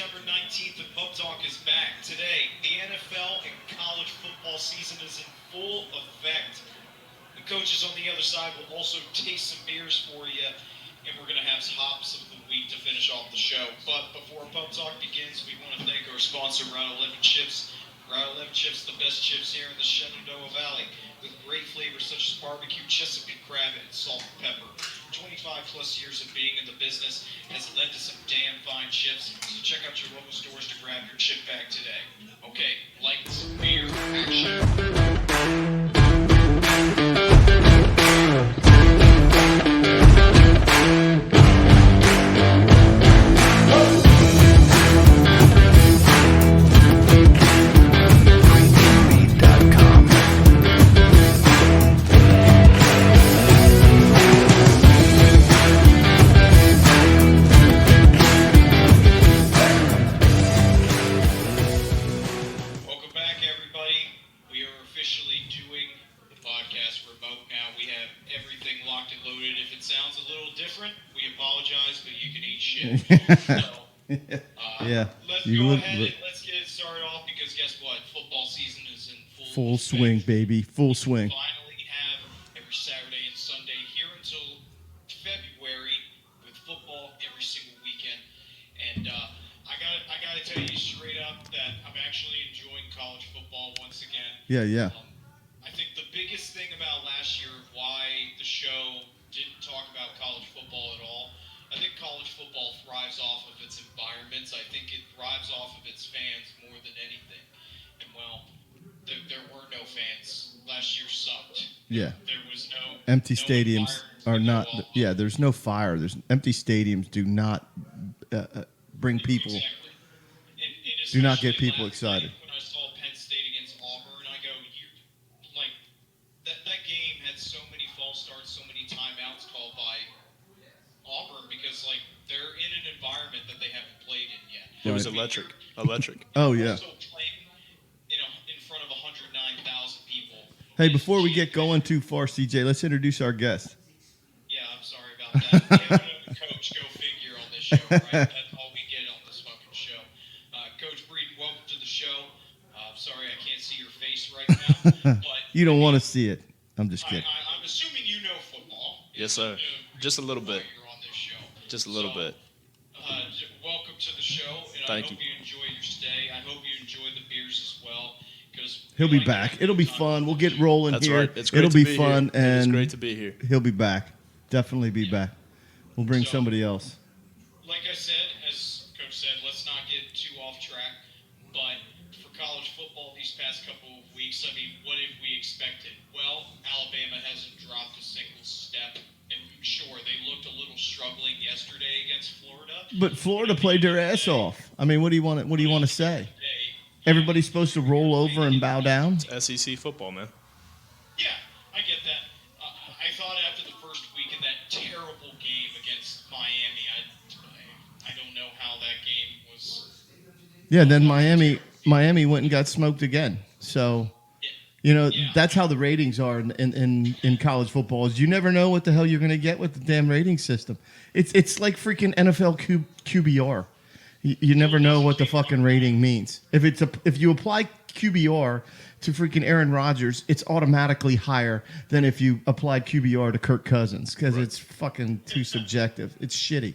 September 19th, and Pub Talk is back. Today, the NFL and college football season is in full effect. The coaches on the other side will also taste some beers for you, and we're going to have some hops of the week to finish off the show. But before Pub Talk begins, we want to thank our sponsor, Route 11 Chips. Route 11 Chips, the best chips here in the Shenandoah Valley, with great flavors such as barbecue, Chesapeake crab, and salt and pepper. 25 plus years of being in the business has led to some damn fine chips, so check out your local stores to grab your chip bag today. Okay, lights, beer, action. Yeah. Let's go ahead and let's get it started off because guess what? Football season is in full swing, baby. Full swing. We finally have every Saturday and Sunday here until February with football every single weekend. And I gotta tell you straight up that I'm actually enjoying college football once again. Yeah. I think the biggest thing about last year of why the show didn't talk about college football at all, I think college football thrives off of its environments. I think it thrives off of its fans more than anything. And, well, there were no fans. Last year sucked. Yeah. There was no... Empty no stadiums are not... Yeah, there's no fire. There's empty stadiums do not bring people... Exactly. And do not get people last excited. night when I saw Penn State against Auburn, I go, like, that game had so many false starts, so many timeouts called by Auburn because, like, they're in an environment that they haven't played in yet. It was electric. Electric. Oh, yeah. Also playing, in front of 109,000 people. Hey, before we get going too far, CJ, let's introduce our guest. Yeah, I'm sorry about that. We have another coach, go figure, on this show, right? That's all we get on this fucking show. Coach Breeden, welcome to the show. Sorry I can't see your face right now. But You don't want to see it. I'm just kidding. I'm assuming you know football. Yes, sir. Just a little bit. You're on this show. Just a little bit. Welcome to the show, and Thank I hope you enjoy your stay. I hope you enjoy the beers as well. He'll be back. It'll be fun. We'll get rolling That's here. right. It's great It'll to be fun, here. It's and great to be here. he'll be back. Definitely be back. We'll bring So- somebody else. Like I said, as Coach said, let's not get too off track. But for college football these past couple of weeks, I mean, what have we expected? Well, Alabama hasn't dropped a single step. And sure, they looked a little struggling yesterday against Florida. But Florida played their ass off. I mean, what do you want to say? Today, Everybody's supposed to roll over and bow down? SEC football, man. yeah, I get that. I thought after the first week of that terrible game against Miami, I don't know how that game was. Yeah, then Miami went and got smoked again. So, that's how the ratings are in college football. Is you never know what the hell you're going to get with the damn rating system. It's like freaking NFL QBR. You never know what the fucking rating means. If you apply QBR to freaking Aaron Rodgers, it's automatically higher than if you apply QBR to Kirk Cousins because it's fucking too subjective. It's shitty.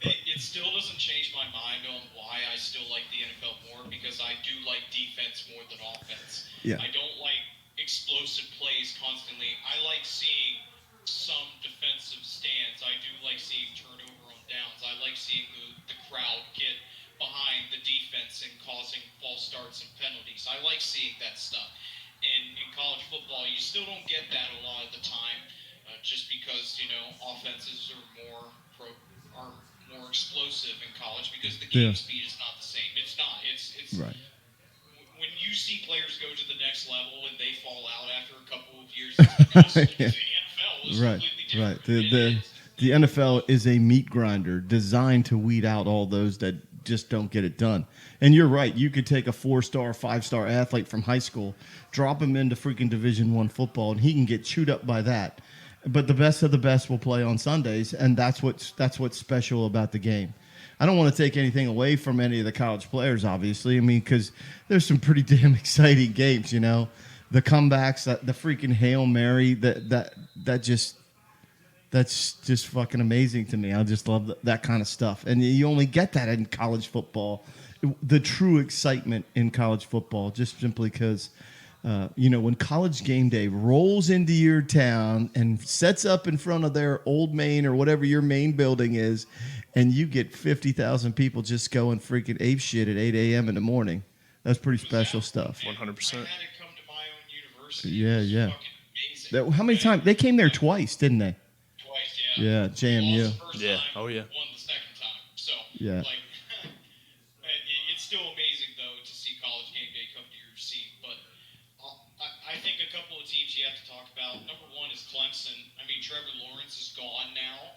It still doesn't change my mind on why I still like the NFL more because I do like defense more than offense. Yeah. I don't like explosive plays constantly. I like seeing some defensive stands. I do like seeing turnover on downs. I like seeing the crowd get behind the defense and causing false starts and penalties. I like seeing that stuff. And in college football, you still don't get that a lot of the time, just because offenses are more explosive in college because the game speed is not the same. It's not. It's Right. When you see players go to the next level and they fall out after a couple of years, it's because the NFL is Right. completely different. The NFL is a meat grinder designed to weed out all those that just don't get it done. And you're right. You could take a 4-star, 5-star athlete from high school, drop him into freaking Division I football, and he can get chewed up by that. but the best of the best will play on Sundays, and that's what's special about the game. I don't want to take anything away from any of the college players, obviously. I mean, because there's some pretty damn exciting games, you know. The comebacks, the freaking Hail Mary, that's just fucking amazing to me. I just love that kind of stuff. And you only get that in college football, the true excitement in college football, just simply because, when College Game Day rolls into your town and sets up in front of their Old Main or whatever your main building is, and you get 50,000 people just going freaking ape shit at 8 a.m. in the morning. That's pretty special stuff. 100%. I had it come to my own university. Yeah, It was yeah. fucking amazing. How many times? They came there twice, didn't they? Twice, yeah. Yeah, JMU. Lost the first Yeah. time, Oh, yeah. Won the second time. So, Yeah. it's still amazing, though, to see College Game Day come to your scene. But I think a couple of teams you have to talk about. Number one is Clemson. I mean, Trevor Lawrence is gone now,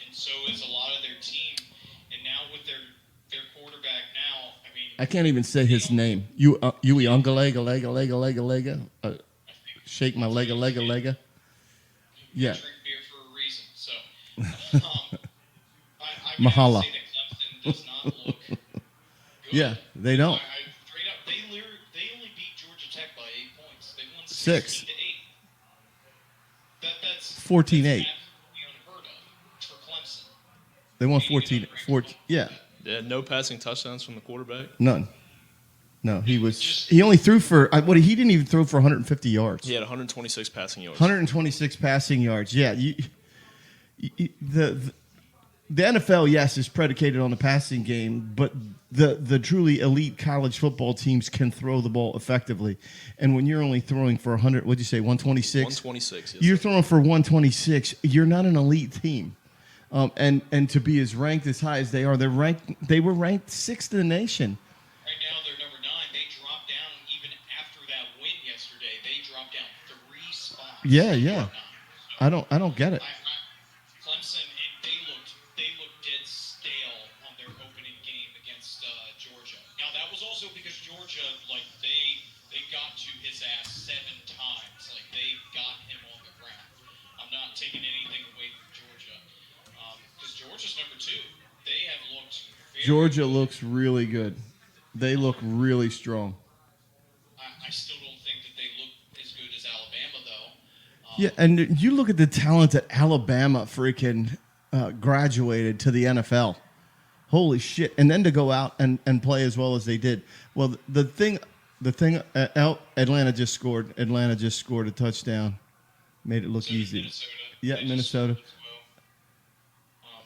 and so is a lot of their team. And now with their quarterback now, I mean, I can't even say his name. Yui Ungalega. Shake my lega. Yeah. drink beer for a reason. So, I Mahala. Say that Clemson does not look good. Yeah, they don't. Straight up, they only beat Georgia Tech by 8 points. They won 6. 16 to 8. That's 14-8. That's absolutely unheard of for Clemson. They won 14. Yeah, Yeah, no passing touchdowns from the quarterback. none. No, he only threw for he didn't even throw for 150 yards. He had 126 passing yards. 126 passing yards. Yeah, the NFL, yes, is predicated on the passing game, but the truly elite college football teams can throw the ball effectively. And when you're only throwing for 100, what'd you say, 126? 126. Yes, You're sir. throwing for 126. You're not an elite team. And to be as ranked as high as they are, they were ranked 6th in the nation. Right now, they're number 9. They dropped down even after that win yesterday. They dropped down 3 spots. Yeah, yeah. I don't get it. Clemson, they looked dead stale on their opening game against Georgia. Now that was also because Georgia, they got to his ass 7 times. Like they got him on the ground. I'm not taking anything away from Georgia because Georgia's number 2. They have looked. Georgia looks really good. They look really strong. I still don't think that they look as good as Alabama though. Yeah, and you look at the talent that Alabama freaking graduated to the NFL. Holy shit. And then to go out and play as well as they did. Well, the thing Atlanta just scored. Atlanta just scored a touchdown. Made it look So did easy. Minnesota. Yeah, They just Minnesota. scored as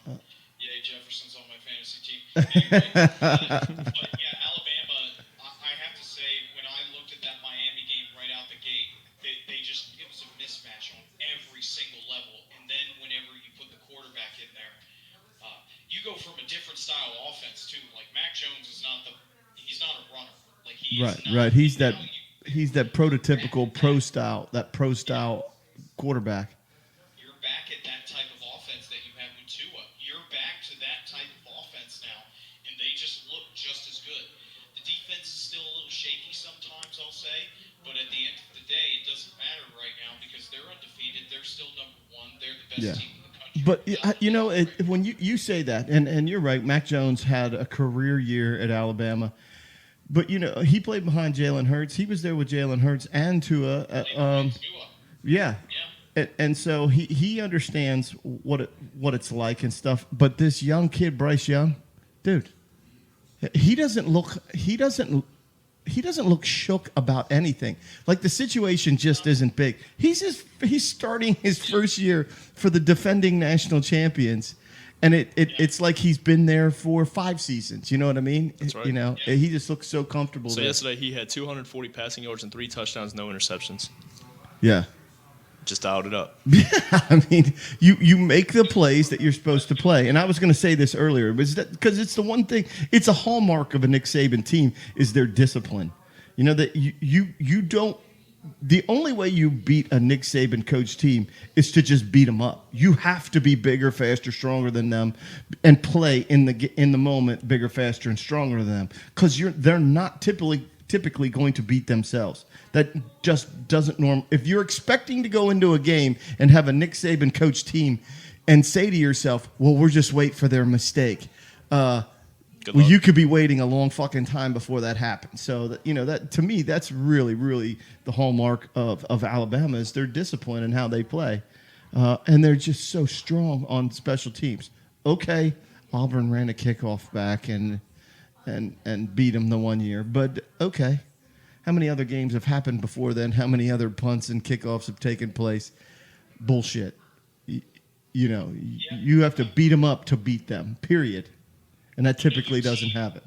well. Yeah, Jefferson's on my fantasy team. Anyway, but yeah, Alabama, I have to say, when I looked at that Miami game right out the gate, it was a mismatch on every single level. And then whenever you put the quarterback in there, you go from a different style offense too. Like Mac Jones he's not a runner. Like he is not, Right. He's that prototypical pro style quarterback. You're back at that type of offense that you had with Tua. You're back to that type of offense now, and they just look just as good. The defense is still a little shaky sometimes, I'll say, but at the end of the day, it doesn't matter right now because they're undefeated. They're still number 1. They're the best Yeah. team in the country. But when you say that, and you're right, Mac Jones had a career year at Alabama. But, he played behind Jalen Hurts. He was there with Jalen Hurts and Tua. Tua. Yeah. And so he understands what it's like and stuff. But this young kid, Bryce Young, dude, he doesn't look shook about anything. Like the situation just isn't big. He's starting his first year for the defending national champions. And it's like he's been there for 5 seasons. You know what I mean? That's right. He just looks so comfortable So there. yesterday he had 240 passing yards and 3 touchdowns, no interceptions. Yeah. Just dialed it up. I mean, you make the plays that you're supposed to play. And I was going to say this earlier, because it's the one thing, it's a hallmark of a Nick Saban team is their discipline. That you don't, the only way you beat a Nick Saban coach team is to just beat them up. You have to be bigger, faster, stronger than them and play in the moment bigger, faster, and stronger than them because they're not typically typically going to beat themselves. That just doesn't If you're expecting to go into a game and have a Nick Saban coach team and say to yourself, well, we're just wait for their mistake. Well, you could be waiting a long fucking time before that happens. So, that to me, that's really, really the hallmark of Alabama is their discipline and how they play. And they're just so strong on special teams. Okay, Auburn ran a kickoff back and beat them the one year. But, okay, how many other games have happened before then? How many other punts and kickoffs have taken place? Bullshit. You have to beat them up to beat them, period. And that typically doesn't happen.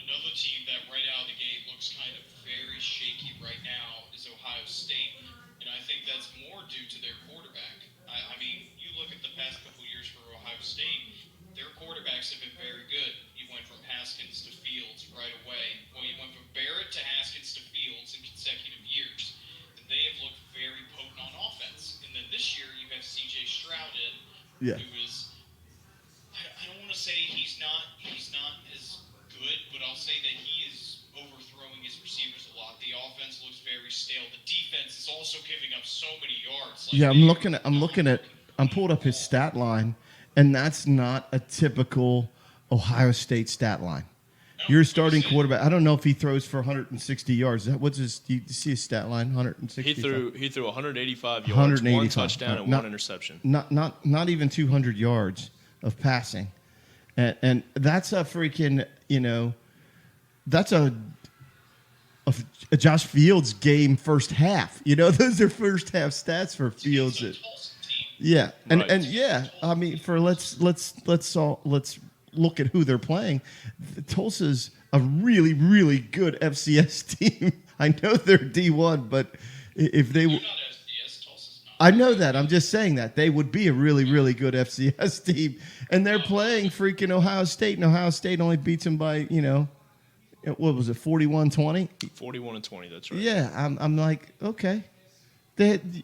Another team that right out of the gate looks kind of very shaky right now is Ohio State. And I think that's more due to their quarterback. I mean, you look at the past couple years for Ohio State, their quarterbacks have been very good. You went from Haskins to Fields right away. Well, you went from Barrett to Haskins to Fields in consecutive years. And they have looked very potent on offense. And then this year you have C.J. Stroud in, who is, I don't want to say he's not as good, but I'll say that he is overthrowing his receivers a lot. The offense looks very stale. The defense is also giving up so many yards. I'm pulled up his stat line, and that's not a typical Ohio State stat line. Your starting quarterback. I don't know if he throws for 160 yards. What's his? Do you see his stat line? 160. He threw 185 yards, one touchdown, and one interception. Not even 200 yards of passing, and that's a freaking that's a Josh Fields game first half. Those are first half stats for Fields. Yeah, and I mean let's look at who they're playing. Tulsa's a really, really good FCS team. I know they're D1, but if they were, I know that. I'm just saying that they would be a really, really good FCS team, and they're playing freaking Ohio State, and Ohio State only beats them by what was it, 41-20? 41-20. That's right. Yeah, I'm like, okay,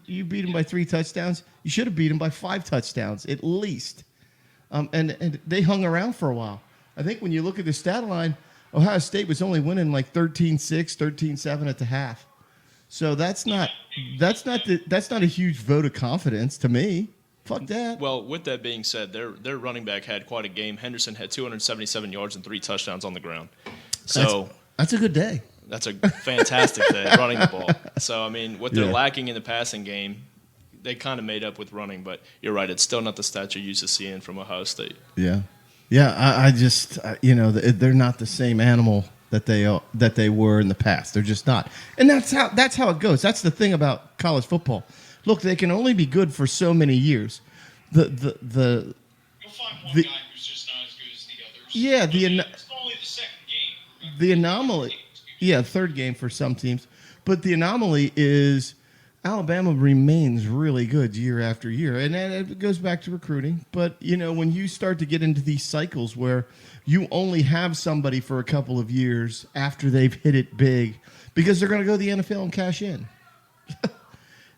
you beat them by 3 touchdowns. You should have beat them by 5 touchdowns at least. And they hung around for a while. I think when you look at the stat line, Ohio State was only winning like 13-6, 13-7 at the half. So that's not a huge vote of confidence to me. Fuck that. Well, with that being said, their running back had quite a game. Henderson had 277 yards and 3 touchdowns on the ground. So that's a good day. That's a fantastic day running the ball. So I mean, what they're lacking in the passing game, they kind of made up with running, but you're right. It's still not the stats you're used to seeing from Ohio State. Yeah. I just they're not the same animal that they were in the past. They're just not, and that's how it goes. That's the thing about college football. Look, they can only be good for so many years. You'll find one guy who's just not as good as the others. Yeah, it's only the second game. The anomaly. Yeah, third game for some teams, but the anomaly is Alabama remains really good year after year, and it goes back to recruiting. But when you start to get into these cycles where you only have somebody for a couple of years after they've hit it big, because they're going to go to the NFL and cash in.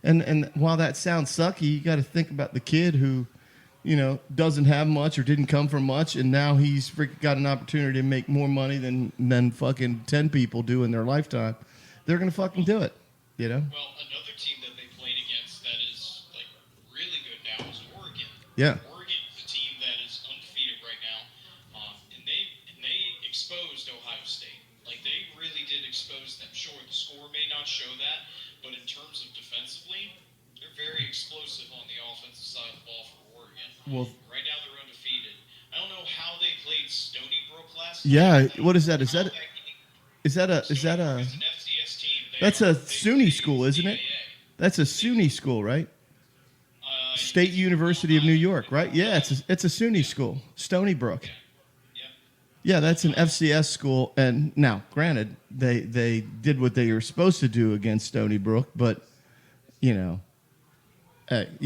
and while that sounds sucky, you got to think about the kid who, doesn't have much or didn't come from much, and now he's got an opportunity to make more money than fucking 10 people do in their lifetime. They're going to fucking do it. Well, another team that they played against that is like really good now is Oregon. Yeah. Oregon is a team that is undefeated right now, and they exposed Ohio State. Like they really did expose them. Sure, the score may not show that, but in terms of defensively, they're very explosive on the offensive side of the ball for Oregon. Well, right now they're undefeated. I don't know how they played Stony Brook last night. Yeah, what is that? Is that a That's a SUNY school, isn't it? That's a SUNY school, right? State University of New York, right? Yeah, it's a SUNY school, Stony Brook. Yeah, that's an FCS school. And now, granted, they did what they were supposed to do against Stony Brook, but they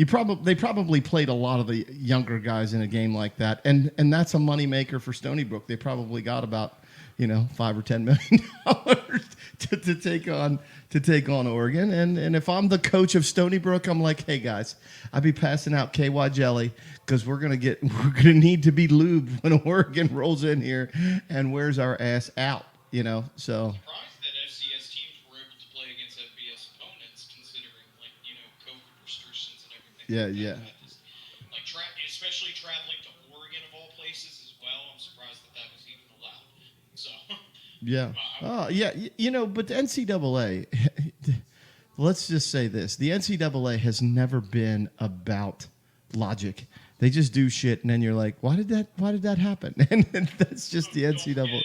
probably played a lot of the younger guys in a game like that, and that's a moneymaker for Stony Brook. They probably got about $5 or $10 million to take on Oregon. And if I'm the coach of Stony Brook, I'm like, hey guys, I'd be passing out KY jelly because we're gonna need to be lubed when Oregon rolls in here and wears our ass out. So Surprised that FCS teams were able to play against FBS opponents, considering COVID restrictions and everything. yeah, like yeah. that. Especially traveling to Oregon of all places as well. I'm surprised that was even allowed. So Yeah. Oh, yeah. But the NCAA, let's just say this: the NCAA has never been about logic. They just do shit, and then you're like, why did that happen? And that's just the NCAA. After 1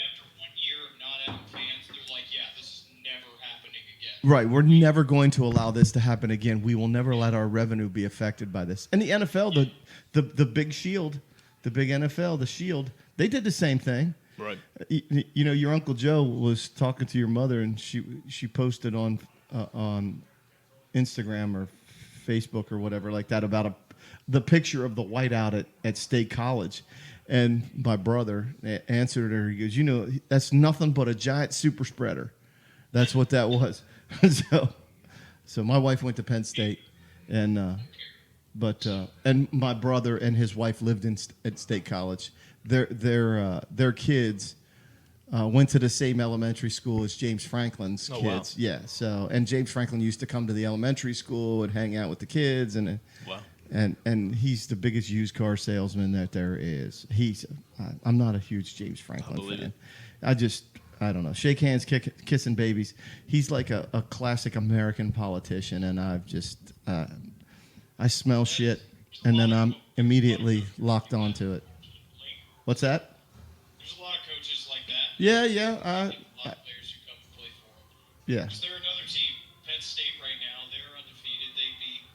year of not having fans, they're like, yeah, this is never happening again. Right. We're never going to allow this to happen again. We will never let our revenue be affected by this. And the NFL, the big shield, the big NFL, the shield, they did the same thing. Right. Your Uncle Joe was talking to your mother, and she posted on Instagram or Facebook or whatever like that about the picture of the whiteout at State College. And my brother answered her. He goes, that's nothing but a giant super spreader. That's what that was. So my wife went to Penn State, and my brother and his wife lived at State College. Their kids went to the same elementary school as James Franklin's kids. Wow. Yeah. So, and James Franklin used to come to the elementary school and hang out with the kids, and Wow. And he's the biggest used car salesman that there is. I'm not a huge James Franklin fan. I don't know. Shake hands, kissing babies. He's like a classic American politician, and I smell shit, and then I'm immediately locked onto it. What's that? There's a lot of coaches like that. Yeah. A lot of players who come to play for them. Yeah. Because they're another team. Penn State right now, they're undefeated. They beat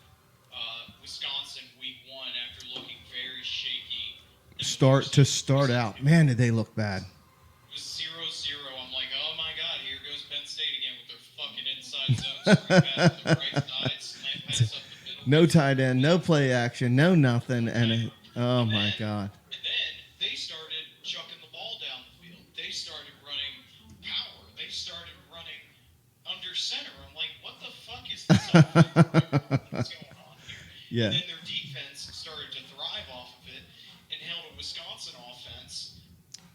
Wisconsin week 1 after looking very shaky. Start out. Man, did they look bad. It was 0-0. I'm like, oh my God, here goes Penn State again with their fucking inside zone screen pass to the right side, slant pass up the middle. No tight end, no play action, no nothing, and oh my God. And then they started chucking the ball down the field. They started running power. They started running under center. I'm like, what the fuck is this? What's going on here? Yeah. And then their defense started to thrive off of it and held a Wisconsin offense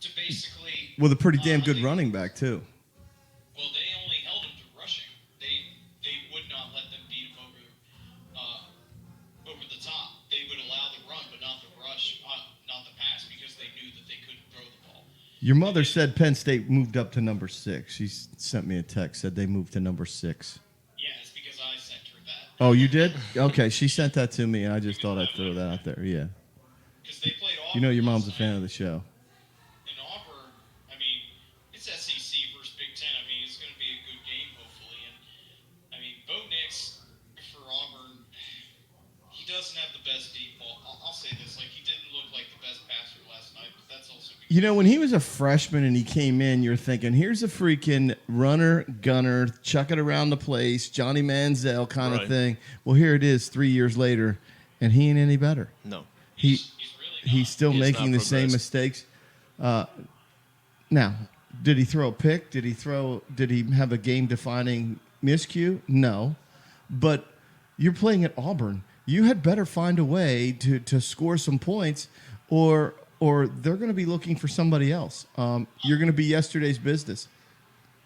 to basically. With a pretty damn good running back too. Well, they only held them to rushing. They would not let them beat them over the top. They would allow the run, but not the rush, not the pass, because they knew that they couldn't throw the ball. Your mother said Penn State moved up to number 6. She sent me a text, said they moved to number 6. Yeah, it's because I sent her that. Oh, you did? Okay, she sent that to me, and I just thought I'd throw that out there. Yeah. Because they played Auburn. You know your mom's a last fan night. of the show. And Auburn, it's SEC versus Big Ten. It's going to be a good game, hopefully. And, Bo Nix for Auburn, he doesn't have the best deep ball. I'll say this. He didn't look like the best passer last night, but that's also because When he was a freshman and he came in, you're thinking, here's a freaking runner, gunner, chuck it around the place, Johnny Manziel kind of Right. thing. Well, here it is 3 years later, and he ain't any better. No. he's really not. He's still He has making not the same progressed. mistakes. Now, did he throw a pick? Did he have a game-defining miscue? No. But you're playing at Auburn. You had better find a way to score some points, or they're going to be looking for somebody else. You're going to be yesterday's business.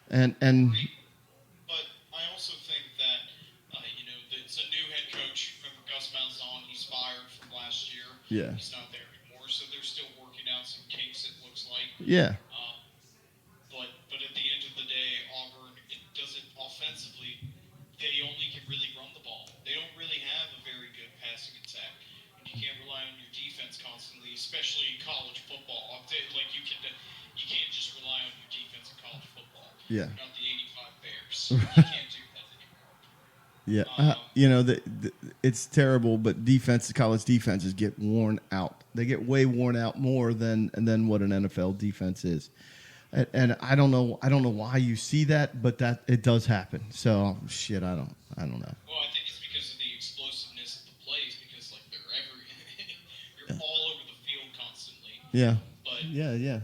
And But I also think that, it's a new head coach. Remember Gus Malzahn? He's fired from last year. Yeah. He's not there anymore, so they're still working out some kinks, it looks like. yeah, But at the end of the day, Auburn, it doesn't offensively. They only can really run the ball. They don't really have a very good passing attack, and you can't rely on your defense constantly, especially in college football. You can't just rely on your defense in college football. Yeah. You're not the '85 Bears. You can't do that anymore. yeah. It's terrible, but college defenses get worn out. They get way worn out more than what an NFL defense is. And I don't know why you see that, but that it does happen. So shit, I don't know. Well, I think it's because of the explosiveness of the plays, because you're all over the field constantly. Yeah. But Yeah.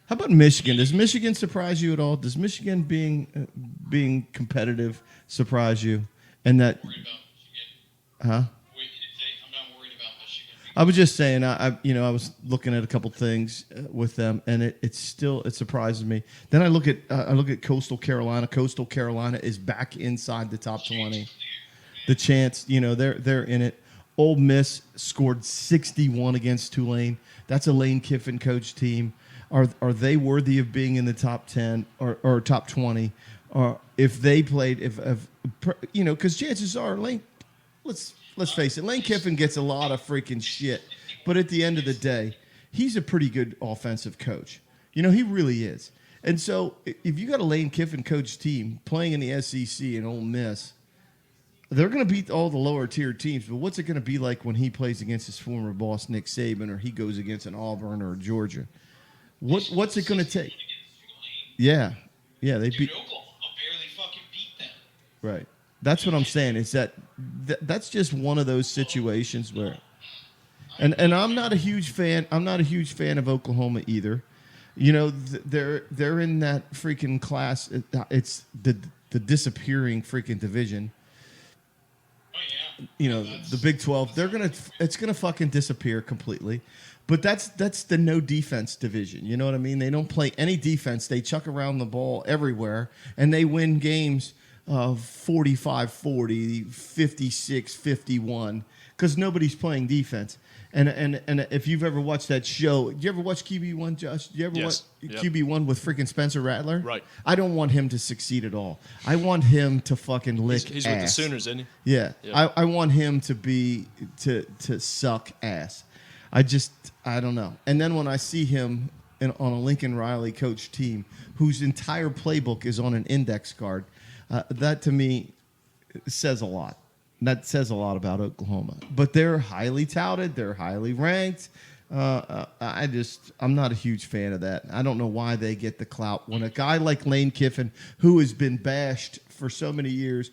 How about Michigan? Does Michigan surprise you at all? Does Michigan being competitive surprise you? And that, worried about Michigan. huh? I'm not worried about Michigan I was just saying, I was looking at a couple things with them, and it surprises me. Then I look at Coastal Carolina. Coastal Carolina is back inside the top 20. The chance, they're in it. Ole Miss scored 61 against Tulane. That's a Lane Kiffin coach team. Are they worthy of being in the top 10 or top 20? Or if they played, because chances are Lane. Let's face it, Lane Kiffin gets a lot of freaking shit. But at the end of the day, he's a pretty good offensive coach. He really is. And so if you got a Lane Kiffin coach team playing in the SEC and Ole Miss, they're going to beat all the lower tier teams. But what's it going to be like when he plays against his former boss, Nick Saban, or he goes against an Auburn or a Georgia? What's it going to take? Yeah, they beat Oklahoma barely fucking beat them. Right. That's what I'm saying. Is that's just one of those situations where, and I'm not a huge fan. I'm not a huge fan of Oklahoma either. They're in that freaking class. It's the disappearing freaking division. Oh yeah. The Big 12. It's gonna fucking disappear completely. But that's the no defense division. You know what I mean? They don't play any defense. They chuck around the ball everywhere, and they win games of 45-40, 56-51, because nobody's playing defense. And if you've ever watched that show, you ever watch QB1, Josh? You ever watch QB1 with freaking Spencer Rattler? Right. I don't want him to succeed at all. I want him to fucking lick He's ass. with the Sooners, isn't he? Yeah. I want him to suck ass. I don't know. And then when I see him on a Lincoln Riley coach team whose entire playbook is on an index card, that to me says a lot. That says a lot about Oklahoma. But they're highly touted. They're highly ranked. I'm not a huge fan of that. I don't know why they get the clout when a guy like Lane Kiffin, who has been bashed for so many years,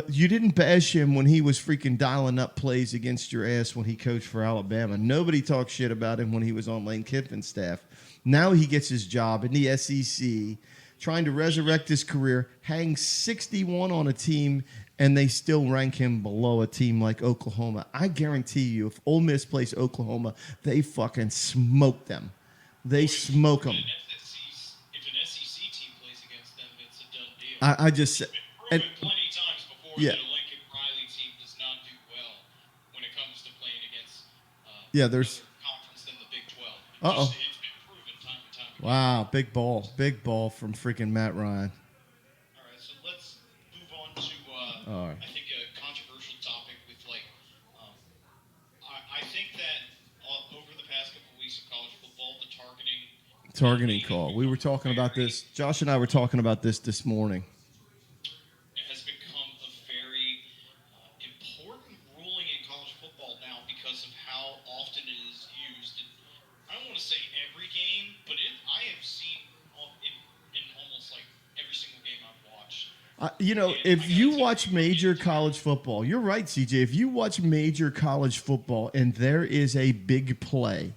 you didn't bash him when he was freaking dialing up plays against your ass when he coached for Alabama. Nobody talked shit about him when he was on Lane Kiffin's staff. Now he gets his job in the SEC, trying to resurrect his career, hangs 61 on a team, and they still rank him below a team like Oklahoma. I guarantee you, if Ole Miss plays Oklahoma, they fucking smoke them. They smoke them. If an SEC team plays against them, it's a done deal. I just said. Proven plenty of times before Yeah. that a Lincoln Riley team does not do well when it comes to playing against there's. another conference than the Big 12. Uh-oh. It's been proven time and time again. Wow, big ball from freaking Matt Ryan. All right, so let's move on to All right. I think a controversial topic with I think that over the past couple of weeks of college football, the Targeting call. We were talking about this. Josh and I were talking about this morning. has become a very important ruling in college football now because of how often it is used. I don't want to say every game, but I have seen in almost like every single game I've watched. If you watch major college football, you're right, CJ. If you watch major college football and there is a big play,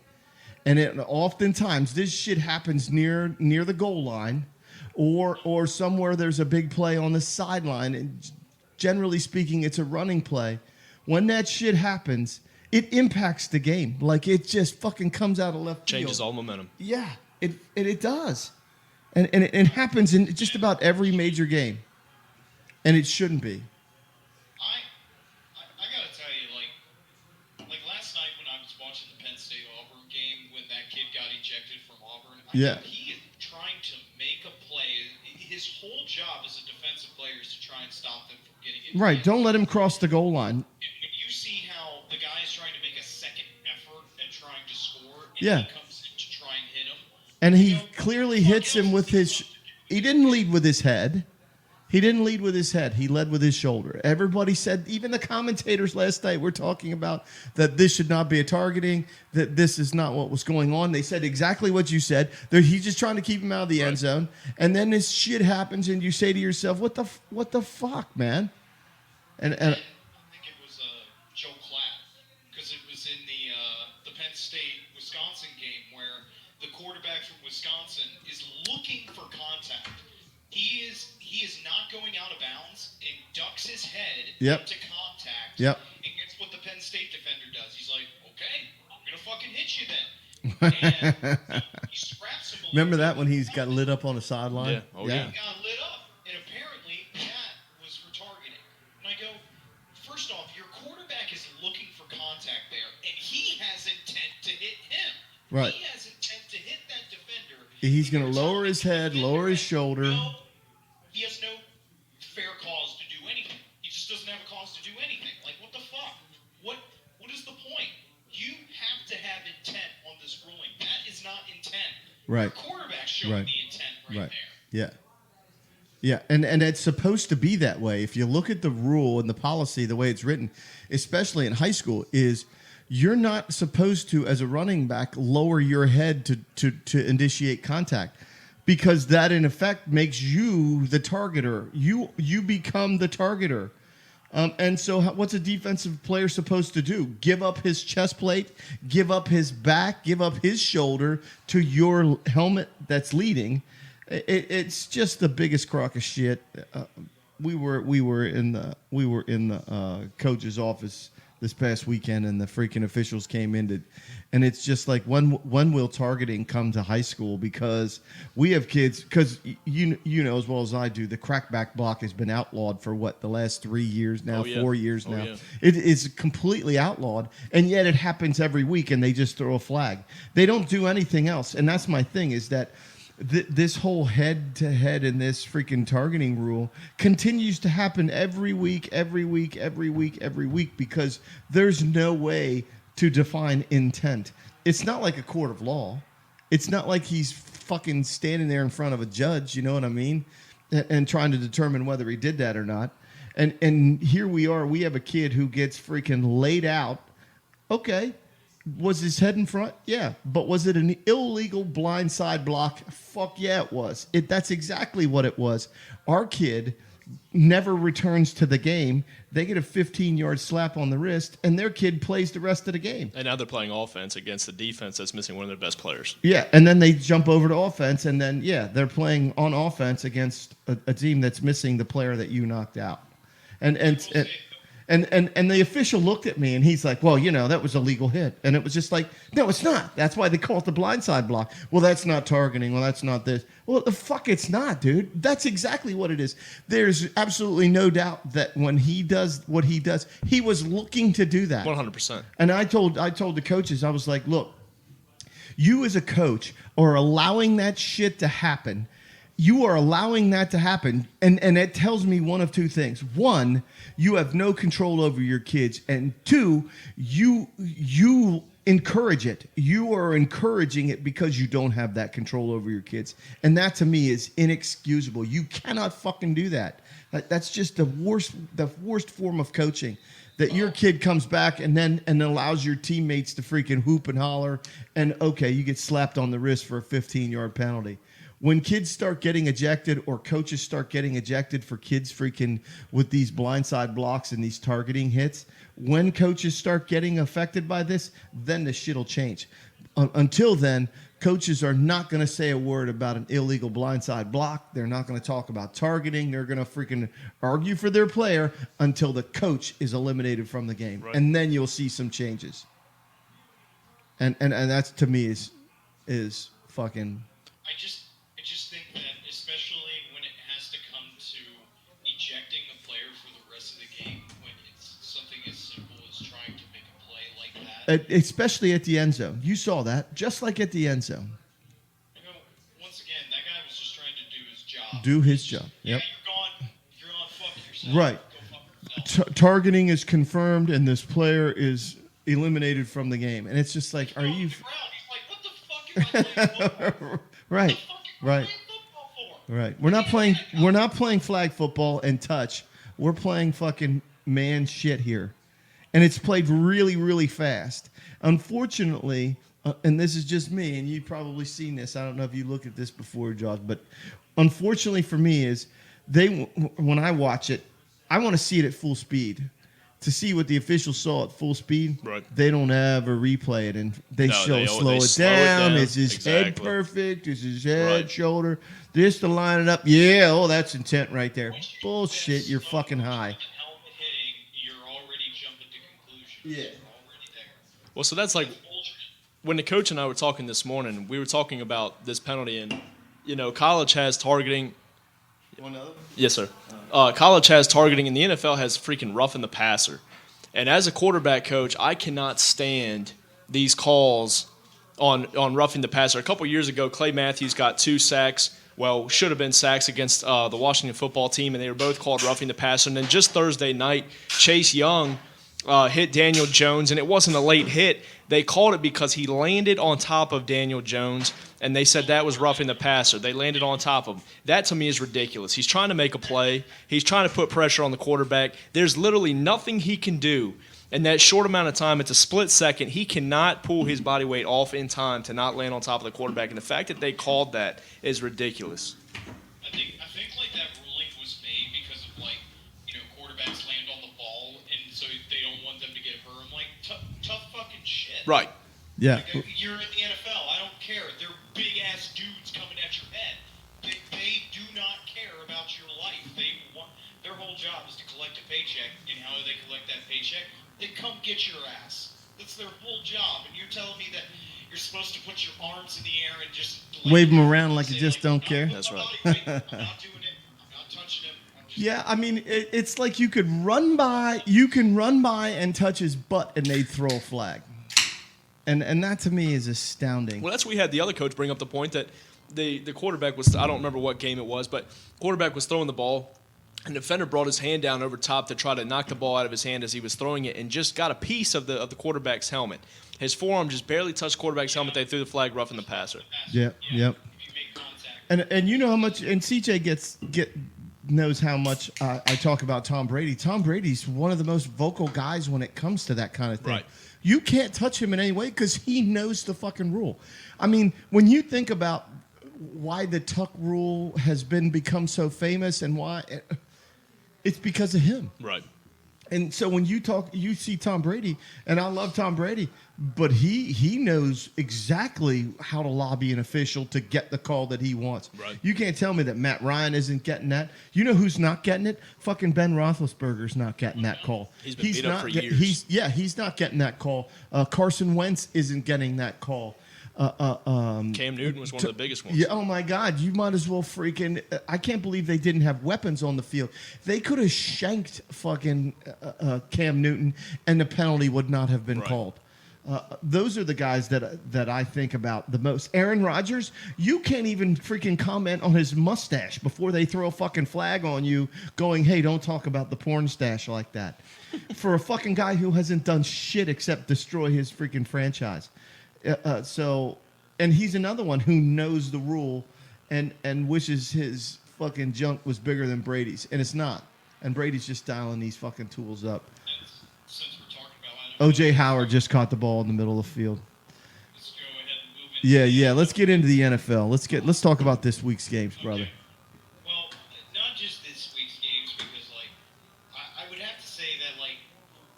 and oftentimes this shit happens near the goal line, or somewhere there's a big play on the sideline, and generally speaking, it's a running play. When that shit happens, it impacts the game. Like it just fucking comes out of left field. Changes all momentum. Yeah, it does, and it happens in just about every major game. And it shouldn't be. I gotta tell you, like last night when I was watching the Penn State Auburn game when that kid got ejected from Auburn, Yeah. He is trying to make a play. His whole job as a defensive player is to try and stop them from getting it. Right. Don't let him cross the goal line. When you see how the guy is trying to make a second effort at trying to score, and Yeah. he comes in to try and hit him, And he clearly hits him with his. He didn't lead with his head. He didn't lead with his head. He led with his shoulder. Everybody said, even the commentators last night were talking about that this should not be a targeting, that this is not what was going on. They said exactly what you said. He's just trying to keep him out of the end zone. And then this shit happens, and you say to yourself, what the fuck, man? And I think it was Joe Klatt, because it was in the Penn State-Wisconsin game where the quarterback from Wisconsin is looking for contact. He is not going out of bounds and ducks his head Yep. into contact. Yep. And it's what the Penn State defender does. He's like, okay, And he scraps him a Remember little that when he's got lit up on the sideline? Yeah. Oh, yeah. He got lit up, and apparently that was for targeting. And I go, first off, your quarterback is looking for contact there, and he has intent to hit him. Right. He has intent to hit that defender. He's going to You're lower telling his me the head, defender lower his has shoulder. he has no fair cause to do anything. He just doesn't have a cause to do anything. Like, what the fuck? What is the point? You have to have intent on this ruling. That is not intent. Right. Your quarterback's showing Right. the intent right Right. there. Yeah. Yeah, and it's supposed to be that way. If you look at the rule and the policy, the way it's written, especially in high school, is you're not supposed to, as a running back, lower your head to initiate contact, because that in effect makes you the targeter. You become the targeter. And so what's a defensive player supposed to do? Give up his chest plate, give up his back, give up his shoulder to your helmet that's leading. It's just the biggest crock of shit. We were in the coach's office this past weekend, and the freaking officials came in and it's just like, when will targeting come to high school? Because we have kids, because you know as well as I do, the crackback block has been outlawed for the last 3 years now, 4 years now. Yeah. It is completely outlawed, and yet it happens every week, and they just throw a flag. They don't do anything else, and that's my thing, is that this whole head-to-head and this freaking targeting rule continues to happen every week, because there's no way to define intent. It's not like a court of law. It's not like he's fucking standing there in front of a judge, you know what I mean? And trying to determine whether he did that or not. And here we are. We have a kid who gets freaking laid out. Okay. Was his head in front? Yeah. But was it an illegal blindside block? Fuck yeah, it was. That's exactly what it was. Our kid never returns to the game. They get a 15-yard slap on the wrist, and their kid plays the rest of the game. And now they're playing offense against the defense that's missing one of their best players. Yeah, and then they jump over to offense, and then, they're playing on offense against a team that's missing the player that you knocked out. And the official looked at me, and he's like, well, that was a legal hit. And it was just like, no, it's not. That's why they call it the blindside block. Well, that's not targeting. Well, that's not this. Well, the fuck it's not, dude. That's exactly what it is. There's absolutely no doubt that when he does what he does, he was looking to do that. 100%. And I told the coaches, I was like, look, you as a coach are allowing that shit to happen. You are allowing that to happen, and it tells me one of two things. One, you have no control over your kids, and two, you encourage it. You are encouraging it because you don't have that control over your kids, and that to me is inexcusable. You cannot fucking do that. That's just the worst form of coaching. That your kid comes back and allows your teammates to freaking hoop and holler, and okay, you get slapped on the wrist for a 15-yard penalty. When kids start getting ejected, or coaches start getting ejected for kids freaking with these blindside blocks and these targeting hits, when coaches start getting affected by this, then the shit will change. Until then, coaches are not going to say a word about an illegal blindside block. They're not going to talk about targeting. They're going to freaking argue for their player until the coach is eliminated from the game. Right. And then you'll see some changes. And that's, to me, is fucking... I just think that, especially when it has to come to ejecting a player for the rest of the game, when it's something as simple as trying to make a play like that. Especially at the end zone. You saw that, just like at the end zone. Once again, that guy was just trying to do his job. Do his job. Yeah, Yep. you're gone, fuck yourself. Right. Go fuck yourself. Targeting is confirmed, and this player is eliminated from the game. And it's just like, are you... He's like, what the fuck am I playing football for? Right. Right. Right. We're not playing flag football and touch. We're playing fucking man shit here. And it's played really, really fast. Unfortunately, and this is just me, and you've probably seen this. I don't know if you looked at this before, Josh, but unfortunately for me is when I watch it, I want to see it at full speed. To see what the officials saw at full speed, right. They don't ever replay it, and they slow it down. Is his head perfect? Is his head, shoulder? Just to line it up. Yeah, that's intent right there. Bullshit, you're fucking high. You're already jumping to conclusions. Yeah. You're already there. Well, so that's like when the coach and I were talking this morning, we were talking about this penalty, and college has targeting. One other? Yes, sir. College has targeting, and the NFL has freaking roughing the passer. And as a quarterback coach, I cannot stand these calls on roughing the passer. A couple years ago, Clay Matthews got 2 sacks. Well, should have been sacks against the Washington football team, and they were both called roughing the passer. And then just Thursday night, Chase Young hit Daniel Jones, and it wasn't a late hit. They called it because he landed on top of Daniel Jones, and they said that was roughing the passer. They landed on top of him. That, to me, is ridiculous. He's trying to make a play. He's trying to put pressure on the quarterback. There's literally nothing he can do in that short amount of time. It's a split second. He cannot pull his body weight off in time to not land on top of the quarterback, and the fact that they called that is ridiculous. I think like that ruling was made because of quarterbacks land on the ball, and so they don't want them to get hurt. I'm like, tough fucking shit. Right. Yeah. Like, you're in the NFL. I don't care. They're big ass dudes coming at your head. They do not care about your life. Their whole job is to collect a paycheck, and how do they collect that paycheck? They come get your ass. That's their whole job. And you're telling me that you're supposed to put your arms in the air and just wave them around like you just don't care. That's right. I'm not doing it. I'm not touching him. Yeah, I mean, it's like you can run by and touch his butt, and they'd throw a flag. And that to me is astounding. Well, that's we had the other coach bring up the point that the quarterback was, I don't remember what game it was, but quarterback was throwing the ball, and the defender brought his hand down over top to try to knock the ball out of his hand as he was throwing it, and just got a piece of the quarterback's helmet. His forearm just barely touched quarterback's helmet. They threw the flag, roughing the passer. Yep. If you make contact. And you know how much, and CJ knows how much I talk about Tom Brady. Tom Brady's one of the most vocal guys when it comes to that kind of thing. Right. You can't touch him in any way because he knows the fucking rule. I mean, when you think about why the tuck rule has become so famous and why, it's because of him. Right. And so when you see Tom Brady, and I love Tom Brady, but he knows exactly how to lobby an official to get the call that he wants. Right. You can't tell me that Matt Ryan isn't getting that. You know who's not getting it? Fucking Ben Roethlisberger's not getting that call. He's been beat up for years. He's not getting that call. Carson Wentz isn't getting that call. Cam Newton was one of the biggest ones. Yeah, oh my God, you might as well freaking. I can't believe they didn't have weapons on the field. They could have shanked fucking Cam Newton, and the penalty would not have been called. Those are the guys that I think about the most. Aaron Rodgers, you can't even freaking comment on his mustache before they throw a fucking flag on you, going, "Hey, don't talk about the porn stash like that." For a fucking guy who hasn't done shit except destroy his freaking franchise. And he's another one who knows the rule and wishes his fucking junk was bigger than Brady's, and it's not. And Brady's just dialing these fucking tools up. Since we're talking about OJ Howard just caught the ball in the middle of the field. let's go ahead and move into Yeah. Let's get into the NFL. Let's talk about this week's games, brother. Well, not just this week's games, because I would have to say that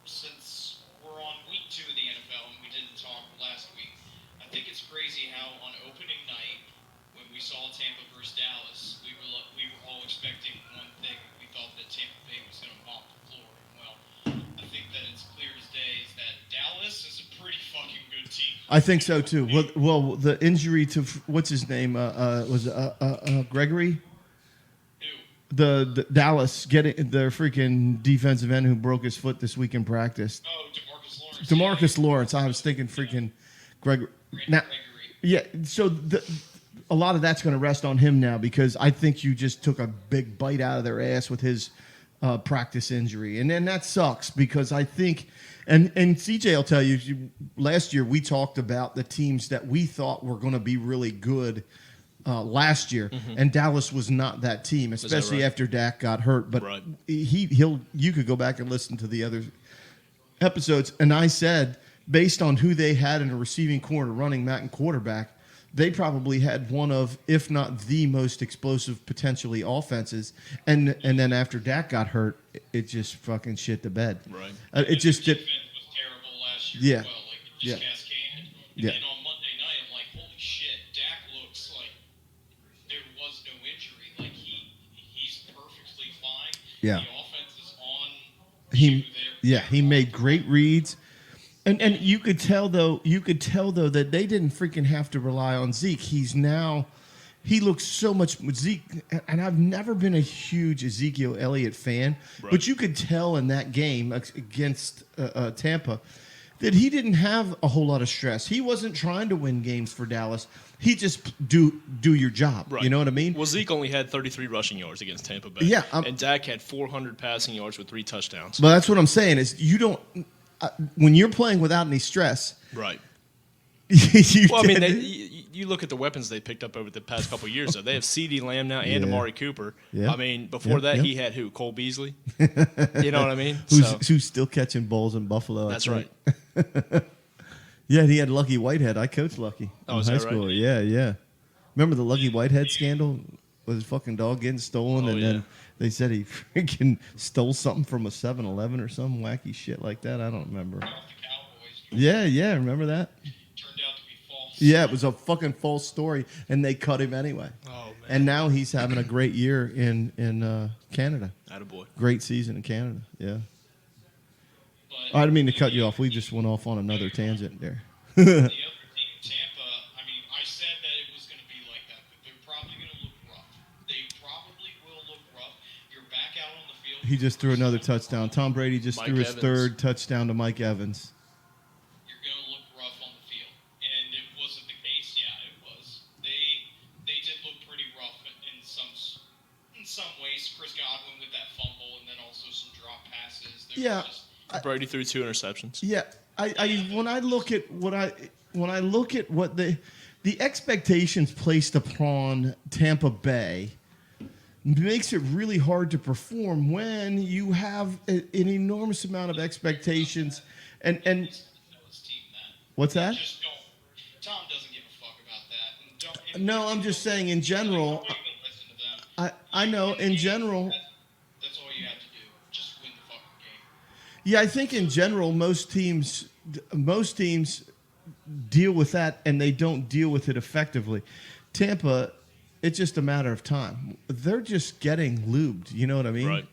since we're on week 2 of the NFL and we didn't talk last week, I think it's crazy how on opening night when we saw Tampa versus Dallas, we were all expecting one thing. We thought that Tampa Bay was going to mop the floor. Well, I think that it's clear as day is that Dallas is a pretty fucking good team. I think so too. Well, the injury to what's his name was Gregory. The Dallas getting their freaking defensive end who broke his foot this week in practice. Oh, DeMarcus Lawrence. DeMarcus Lawrence. I was thinking freaking Gregory. Now, yeah, so a lot of that's going to rest on him now because I think you just took a big bite out of their ass with his practice injury. And then that sucks because I think, and CJ will tell you, last year we talked about the teams that we thought were going to be really good last year, and Dallas was not that team, especially right? after Dak got hurt. But Right. you could go back and listen to the other episodes, and I said, based on who they had in a receiving corner, running back, and quarterback, they probably had one of, if not the most explosive, potentially offenses. And then after Dak got hurt, it just fucking shit the bed. Right. It just did. Defense was terrible last year Yeah. as well. It just cascaded. And Yeah. then on Monday night, I'm like, holy shit, Dak looks like there was no injury. Like he's perfectly fine. Yeah. The offense is on He cue there. made great reads. And you could tell though that they didn't freaking have to rely on Zeke. He looks so much Zeke, and I've never been a huge Ezekiel Elliott fan, Right. but you could tell in that game against Tampa that he didn't have a whole lot of stress. He wasn't trying to win games for Dallas. He just do your job. Right. You know what I mean? Well, Zeke only had 33 rushing yards against Tampa Bay. Yeah, and Dak had 400 passing yards with 3 touchdowns. But that's what I'm saying is you don't when you're playing without any stress. Right. you Well, I mean, tend- you look at the weapons they picked up over the past couple of years. Though they have CeeDee Lamb now and Yeah. Amari Cooper. Yeah. I mean, before Yep, that yep. he had who? Cole Beasley. You know what I mean? So, who's still catching balls in Buffalo? I that's think. right. Yeah, he had Lucky Whitehead. I coached Lucky Oh, in is high that right? school. Yeah. Remember the Lucky Whitehead scandal with his fucking dog getting stolen, Oh, and yeah. then they said he freaking stole something from a 7-Eleven or some wacky shit like that. I don't remember. Off the Cowboys Yeah, remember that? turned out to be false. Yeah, it was a fucking false story, and they cut him anyway. Oh man. And now he's having a great year in Canada. Attaboy. Great season in Canada. Yeah. But I didn't mean to cut you off. We just went off on another tangent there. the other team, Tampa, I mean, I said that it was going to be like that, but they're probably going to look rough. They probably will look rough. You're back out on the field. He just threw another touchdown. Tom Brady just Mike threw his Evans. third touchdown to Mike Evans. You're going to look rough on the field. And it wasn't the case. Yeah, it was. They did look pretty rough in some ways. Chris Godwin with that fumble and then also some drop passes. They Yeah. were just, Brady threw 2 interceptions. Yeah, I when I look at what the expectations placed upon Tampa Bay makes it really hard to perform when you have an enormous amount of expectations and tell his team that. what's that? Just don't. Tom doesn't give a fuck about that. And don't, No, I'm just saying in general. Don't even listen to them. I know Win the in game, general. That's all you have to do. Just win the fucking game. Yeah, I think in general most teams deal with that and they don't deal with it effectively. Tampa, it's just a matter of time. They're just getting lubed. You know what I mean? Right.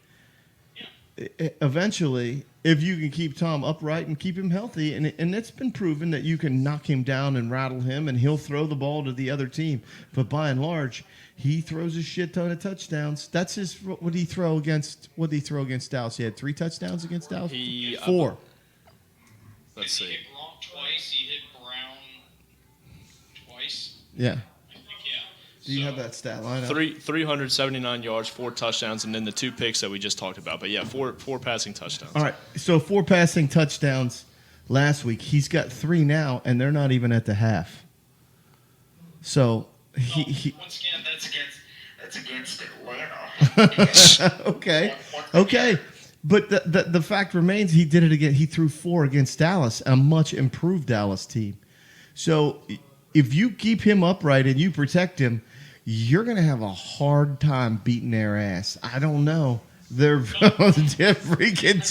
Eventually, if you can keep Tom upright and keep him healthy, and it's been proven that you can knock him down and rattle him, and he'll throw the ball to the other team. But by and large, he throws a shit ton of touchdowns. That's his. What did he throw against Dallas? He had 3 touchdowns against Dallas. He 4. Let's He see. hit Gronk twice. He hit Brown twice. Yeah. I think, yeah. Do you have that stat line? Up? 379 yards, 4 touchdowns, and then the 2 picks that we just talked about. But yeah, four passing touchdowns. All right. So 4 passing touchdowns last week. He's got 3 now, and they're not even at the half. So he Once again, that's against Atlanta. okay. But the fact remains, he did it again. He threw 4 against Dallas, a much improved Dallas team. So if you keep him upright and you protect him, you're going to have a hard time beating their ass. I don't know. They're freaking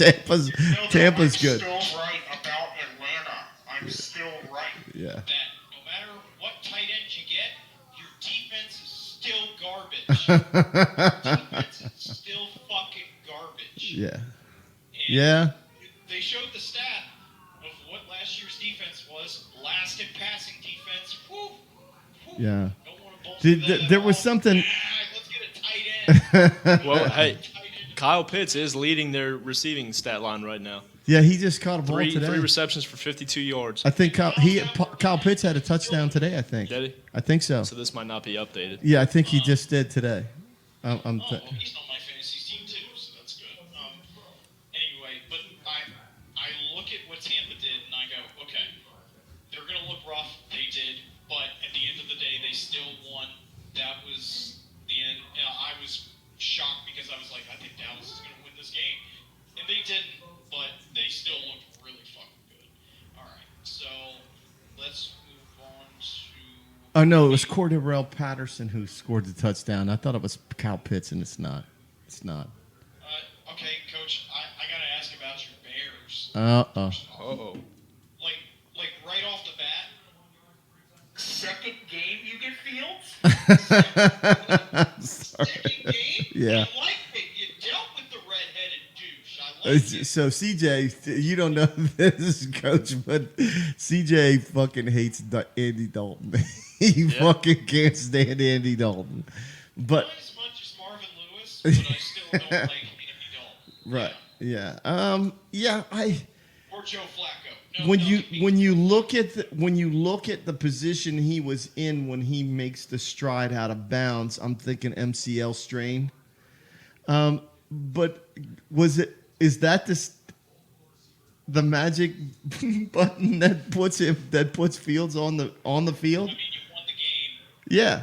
Tampa's good. I'm still right about Atlanta. I'm still right. Yeah. That no matter what tight end you get, your defense is still garbage. Defense is still fucking garbage. Yeah. And Yeah. They showed the stat of what last year's defense was. Last in passing defense. Whew. Yeah. Don't want to bolster Did- that at there was all. something- Let's get a tight end. Well, hey, Tight end. Kyle Pitts is leading their receiving stat line right now. Yeah, he just caught a ball Three today. receptions for 52 yards. I think Kyle Pitts had a touchdown today, I think. Did he? I think so. So this might not be updated. Yeah, I think he just did today. I'm Oh, well, he's on my fantasy team too, so that's good. Anyway, but I look at what Tampa did and I go, okay, they're going to look rough. They did, but at the end of the day, they still won. That was the end. I was shocked because I was like, I think Dallas is going to win this game, and they didn't, but they still looked really fucking good. All right, so let's move on to. Oh no, it was Cordell Patterson who scored the touchdown. I thought it was Kyle Pitts, and it's not. It's not. Okay, Coach, I got to ask about your Bears. Oh. Like right off the bat, second game you get Fields? Sorry. Second game? Yeah. I like it. You dealt with the redheaded douche. I So CJ, you don't know this, Coach, but CJ fucking hates Andy Dalton. He fucking can't stand Andy Dalton. But Not as much as Marvin Lewis, but I still don't like Andy Dalton. right, yeah. Or Joe Flacco. No, When no, you look at the position he was in when he makes the stride out of bounds, I'm thinking MCL strain. But is that the magic button that puts Fields on the field? I mean, you won the game. Yeah. After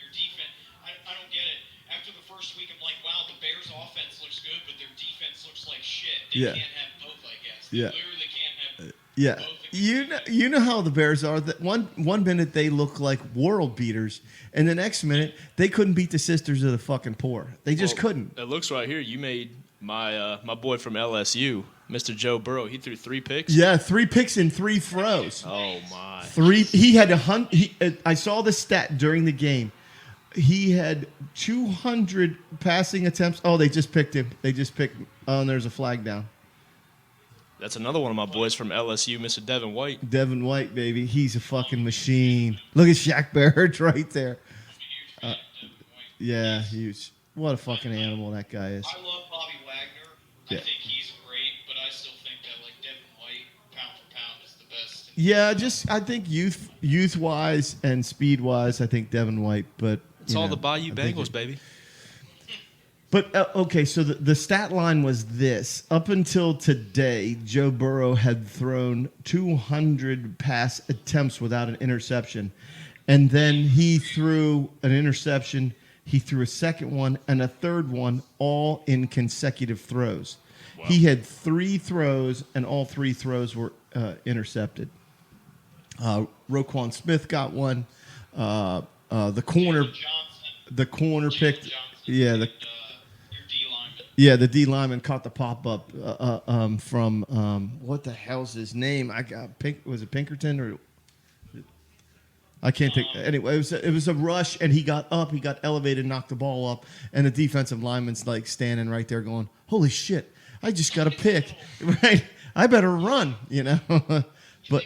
your defense, I don't get it. After the first week, I'm like, wow, the Bears' offense looks good, but their defense looks like shit. They Yeah. can't have both, I guess. They Yeah. literally can't have Yeah, both. at the same you know how the Bears are. That one minute they look like world beaters, and the next minute they couldn't beat the Sisters of the fucking Poor. They just couldn't. It looks right here. You made my my boy from LSU, Mr. Joe Burrow. He threw 3 picks. Yeah, 3 picks in 3 throws. Oh my. He had I saw the stat during the game. He had 200 passing attempts. Oh, they just picked him. Oh, and there's a flag down. That's another one of my boys from LSU, Mr. Devin White. Devin White, baby, he's a fucking machine. Look at Shaq Barrett right there. I'm a huge fan of Devin White. Yeah, huge. What a fucking animal that guy is. I love Bobby Wagner. Yeah. I think he's great, but I still think that like Devin White, pound for pound, is the best. Yeah, I think youth wise and speed wise, I think Devin White. But It's all the Bayou I think Bengals, baby. But okay, so the stat line was this: up until today, Joe Burrow had thrown 200 pass attempts without an interception, and then he threw an interception. He threw a second one and a third one, all in consecutive throws. Wow. He had 3 throws, and all 3 throws were intercepted. Roquan Smith got one. The corner, Johnson, the corner Jalen picked. Johnson, Yeah, and, the your D lineman. Yeah, the D lineman caught the pop up from what the hell's his name? I got was it Pinkerton or I can't think. Anyway, it was a rush, and he got up, he got elevated, knocked the ball up, and the defensive lineman's like standing right there, going, "Holy shit! I just got a pick, right? I better run," you know. You But think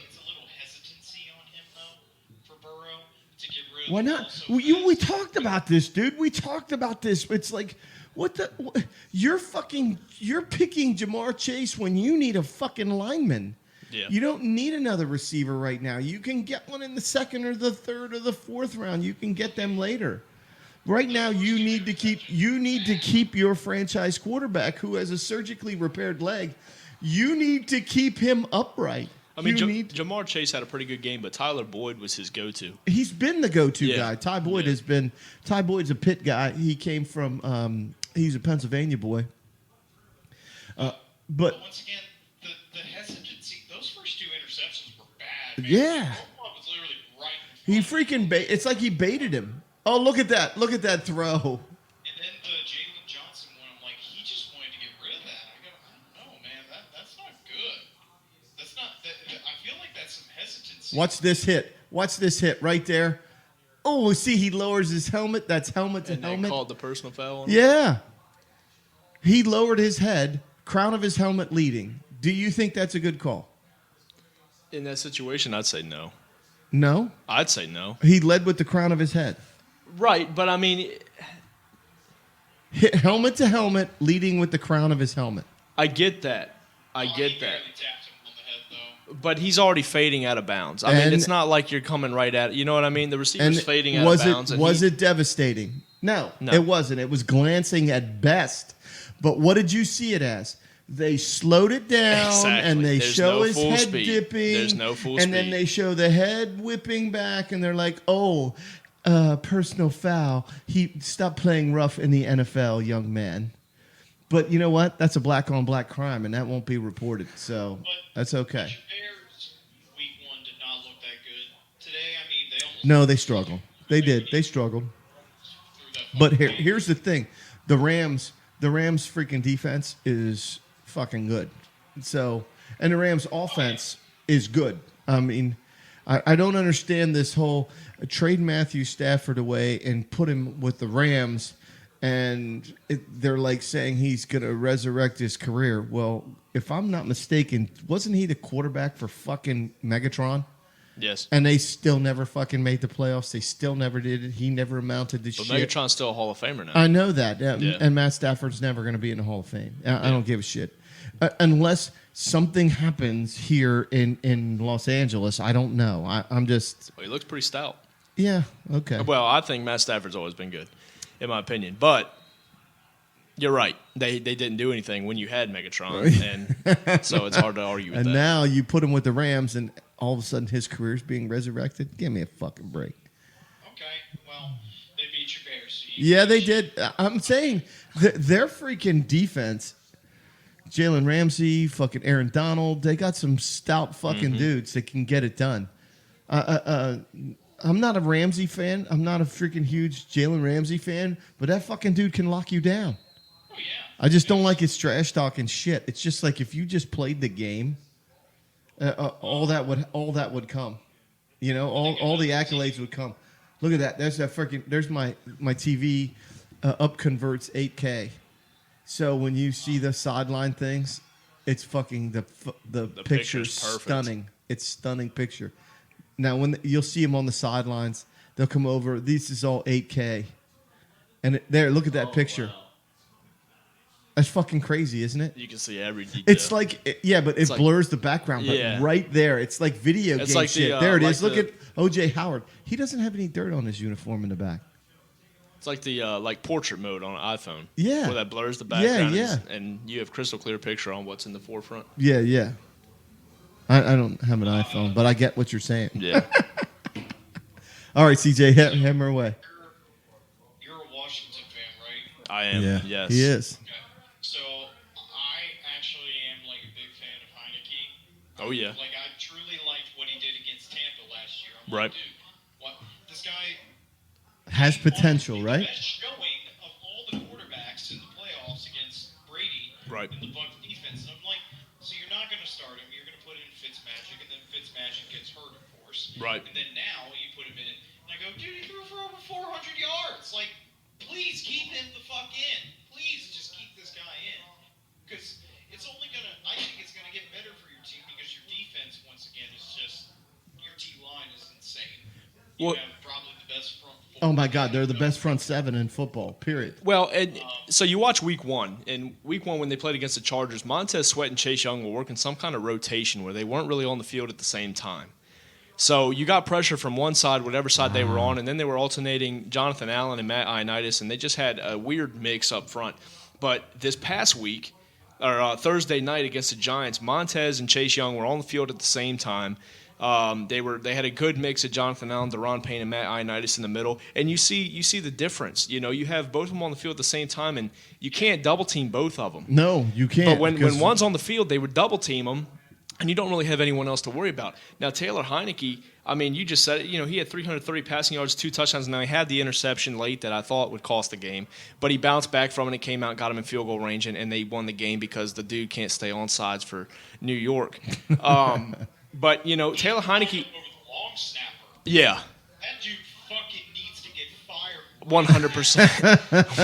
it's a little hesitancy on him though for Burrow to get rid of why the not? ball so We fast? talked about this, dude. We talked about this. It's like, you're picking Jamar Chase when you need a fucking lineman. Yeah. You don't need another receiver right now. You can get one in the second or the third or the fourth round. You can get them later. Right now, you need to keep your franchise quarterback who has a surgically repaired leg. You need to keep him upright. I mean, You need- Jamar Chase had a pretty good game, but Tyler Boyd was his go-to. He's been the go-to Yeah. guy. Ty Boyd Yeah. has been. Ty Boyd's a Pitt guy. He came from. He's a Pennsylvania boy. But But once again, the hesitancy, those first 2 interceptions were bad. Man. Yeah. Roquan was literally right he in front of him. freaking. It's like he baited him. Oh, look at that! Look at that throw. And then the Jalen Johnson one, I'm like, he just wanted to get rid of that. I don't know, man. That's not good. That's not. I feel like that's some hesitancy. Watch this hit. Watch this hit right there. Oh, see, he lowers his helmet. That's helmet to And they helmet. called the personal foul on him. Yeah. He lowered his head, crown of his helmet leading. Do you think that's a good call? In that situation, I'd say no. No. I'd say no. He led with the crown of his head. Right, but I mean, Hit helmet to helmet, leading with the crown of his helmet. I get that. I He get that. barely tapped him on the head, though. But he's already fading out of bounds. I mean, And- it's not like you're coming right at it. You know what I mean? The receiver's And fading out was of bounds. it was it devastating? No, No. it wasn't. It was glancing at best. But what did you see it as? They slowed it down, Exactly. and they There's show no his full head speed. dipping. There's no full and then speed. they show the head whipping back, and they're like, "Oh, personal foul. He stopped playing rough in the NFL, young man." But you know what? That's a black-on-black crime, and that won't be reported. So But that's okay. the Bears week 1 did not look that good. Today, I mean, they almost No, they struggled. They did. They struggled. threw that But fucking here's the thing: the Rams freaking defense is fucking good. So, and the Rams offense is good. I mean, I don't understand this whole trade Matthew Stafford away and put him with the Rams and they're like saying he's going to resurrect his career. Well, if I'm not mistaken, wasn't he the quarterback for fucking Megatron? Yes. And they still never fucking made the playoffs. They still never did it. He never amounted to But shit. Megatron's still a Hall of Famer now. I know that. Yeah. And Matt Stafford's never going to be in the Hall of Fame. I don't give a shit. Unless something happens here in Los Angeles. I don't know. I'm just... Well, he looks pretty stout. Yeah, okay. Well, I think Matt Stafford's always been good, in my opinion. But you're right. They didn't do anything when you had Megatron, and so it's hard to argue with And that. now you put him with the Rams, and all of a sudden his career's being resurrected? Give me a fucking break. Okay, well, they beat your Bears. So Yeah, they did. I'm saying their freaking defense, Jalen Ramsey, fucking Aaron Donald, they got some stout fucking dudes that can get it done. I'm not a Ramsey fan. I'm not a freaking huge Jalen Ramsey fan, but that fucking dude can lock you down. Oh, yeah. I just don't like his trash talking shit. It's just like if you just played the game, all that would come. You know, all the accolades would come. Look at that. There's my TV up converts 8K. So when you see the sideline things, it's fucking the picture's picture's perfect. stunning. It's stunning picture. Now when you'll see him on the sidelines, they'll come over. This is all 8K, and there. Look at that picture. Wow. That's fucking crazy, isn't it? You can see every detail. It's like, yeah, but it like- blurs the background. But Yeah. right there, it's like video It's game like the, shit. There it like is. Look the- at O.J. Howard. He doesn't have any dirt on his uniform in the back. It's like the like portrait mode on an iPhone. Yeah. Where that blurs the background. Yeah. And you have crystal clear picture on what's in the forefront. Yeah, yeah. I don't have an iPhone, but I get what you're saying. Yeah. All right, CJ, hammer away. You're a Washington fan, right? I am. Yeah, Yes. he is. Okay. So I actually am like a big fan of Heineke. Oh, yeah. Like I truly liked what he did against Tampa last year. I'm Right. like, dude, what this guy Has potential, the right? best showing of all the quarterbacks in the playoffs against Brady Right. in the Bucs defense. And I'm like, so you're not going to start him. You're going to put in Fitzmagic, and then Fitzmagic gets hurt, of course. Right. And then now you put him in, and I go, dude, he threw for over 400 yards. Like, please keep him the fuck in. Please just keep this guy in. Because it's only going to, I think it's going to get better for your team because your defense, once again, is just, your T-line is insane. You Well- have probably the best front four. Oh my God, they're the best front seven in football. Period. Well, and so you watch week one. And week one, when they played against the Chargers, Montez Sweat and Chase Young were working some kind of rotation where they weren't really on the field at the same time. So you got pressure from one side, whatever side they were on, and then they were alternating Jonathan Allen and Matt Ioannidis, and they just had a weird mix up front. But this past week, or Thursday night against the Giants, Montez and Chase Young were on the field at the same time. They had a good mix of Jonathan Allen, Deron Payne, and Matt Ioannidis in the middle, and you see the difference. You know, you have both of them on the field at the same time, and you can't double team both of them. No, you can't. But when because- one's on the field, they would double team them, and you don't really have anyone else to worry about. Now, Taylor Heineke, I mean, you just said it. You know, he had 330 passing yards, 2 touchdowns. Now, he had the interception late that I thought would cost the game, but he bounced back from it and came out, got him in field goal range, and they won the game because the dude can't stay on sides for New York. But, you know, Taylor Heineke, Over the long snapper. yeah, That dude fucking needs to get fired. 100%.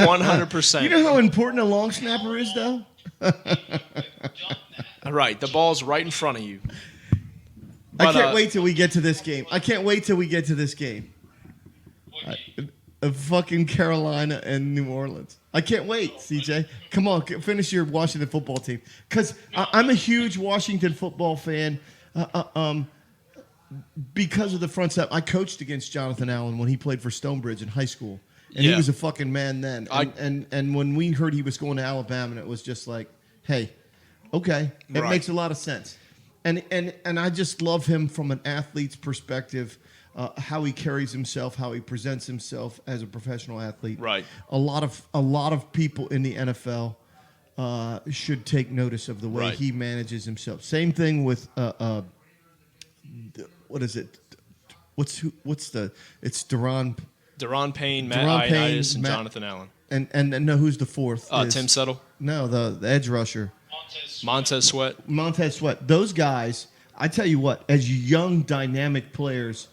100%. You know how important a long snapper is, though? Done that. Right, the ball's right in front of you. I But, can't wait till we get to this game. I can't wait till we get to this game. What game? Of fucking Carolina and New Orleans. I can't wait, CJ. Come on, finish your Washington football team. Because I'm a huge Washington football fan because of the front step. I coached against Jonathan Allen when he played for Stonebridge in high school. And he Yeah. was a fucking man then. And when we heard he was going to Alabama, and it was just like, hey, okay, it Right. makes a lot of sense. And I just love him from an athlete's perspective, how he carries himself, how he presents himself as a professional athlete. Right. A lot of people in the NFL should take notice of the way Right. he manages himself. Same thing with what is it? It's Deron Payne, Matt Deron Payne, Ioannidis, and Matt- Jonathan Allen. and no, who's the fourth? Is- Tim Settle, No, the edge rusher. Montez Sweat. Montez Sweat. Those guys, I tell you what, as young, dynamic players,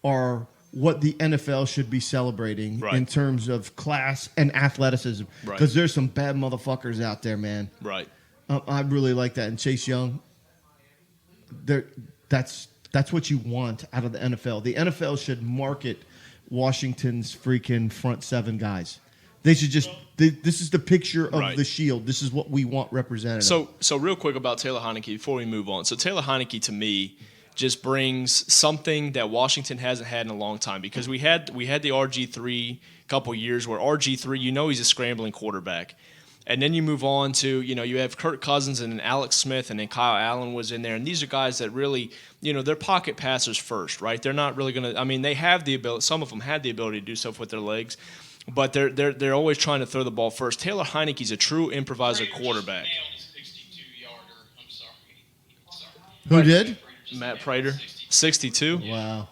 are what the NFL should be celebrating Right. in terms of class and athleticism. Right. Because there's some bad motherfuckers out there, man. Right. I really like that. And Chase Young, that's what you want out of the NFL. The NFL should market Washington's freaking front seven guys. They should just. This is the picture of Right. the Shield. This is what we want represented. So real quick about Taylor Heineke before we move on. So Taylor Heineke to me just brings something that Washington hasn't had in a long time, because we had the RG3 couple years where RG3, he's a scrambling quarterback. And then you move on to, you have Kirk Cousins and then Alex Smith, and then Kyle Allen was in there. And these are guys that really, they're pocket passers first, right? They're not really going to, they have the ability, some of them had the ability to do stuff with their legs, but they're always trying to throw the ball first. Taylor Heineke's a true improviser quarterback. Who did? Matt Prater, 62. Wow.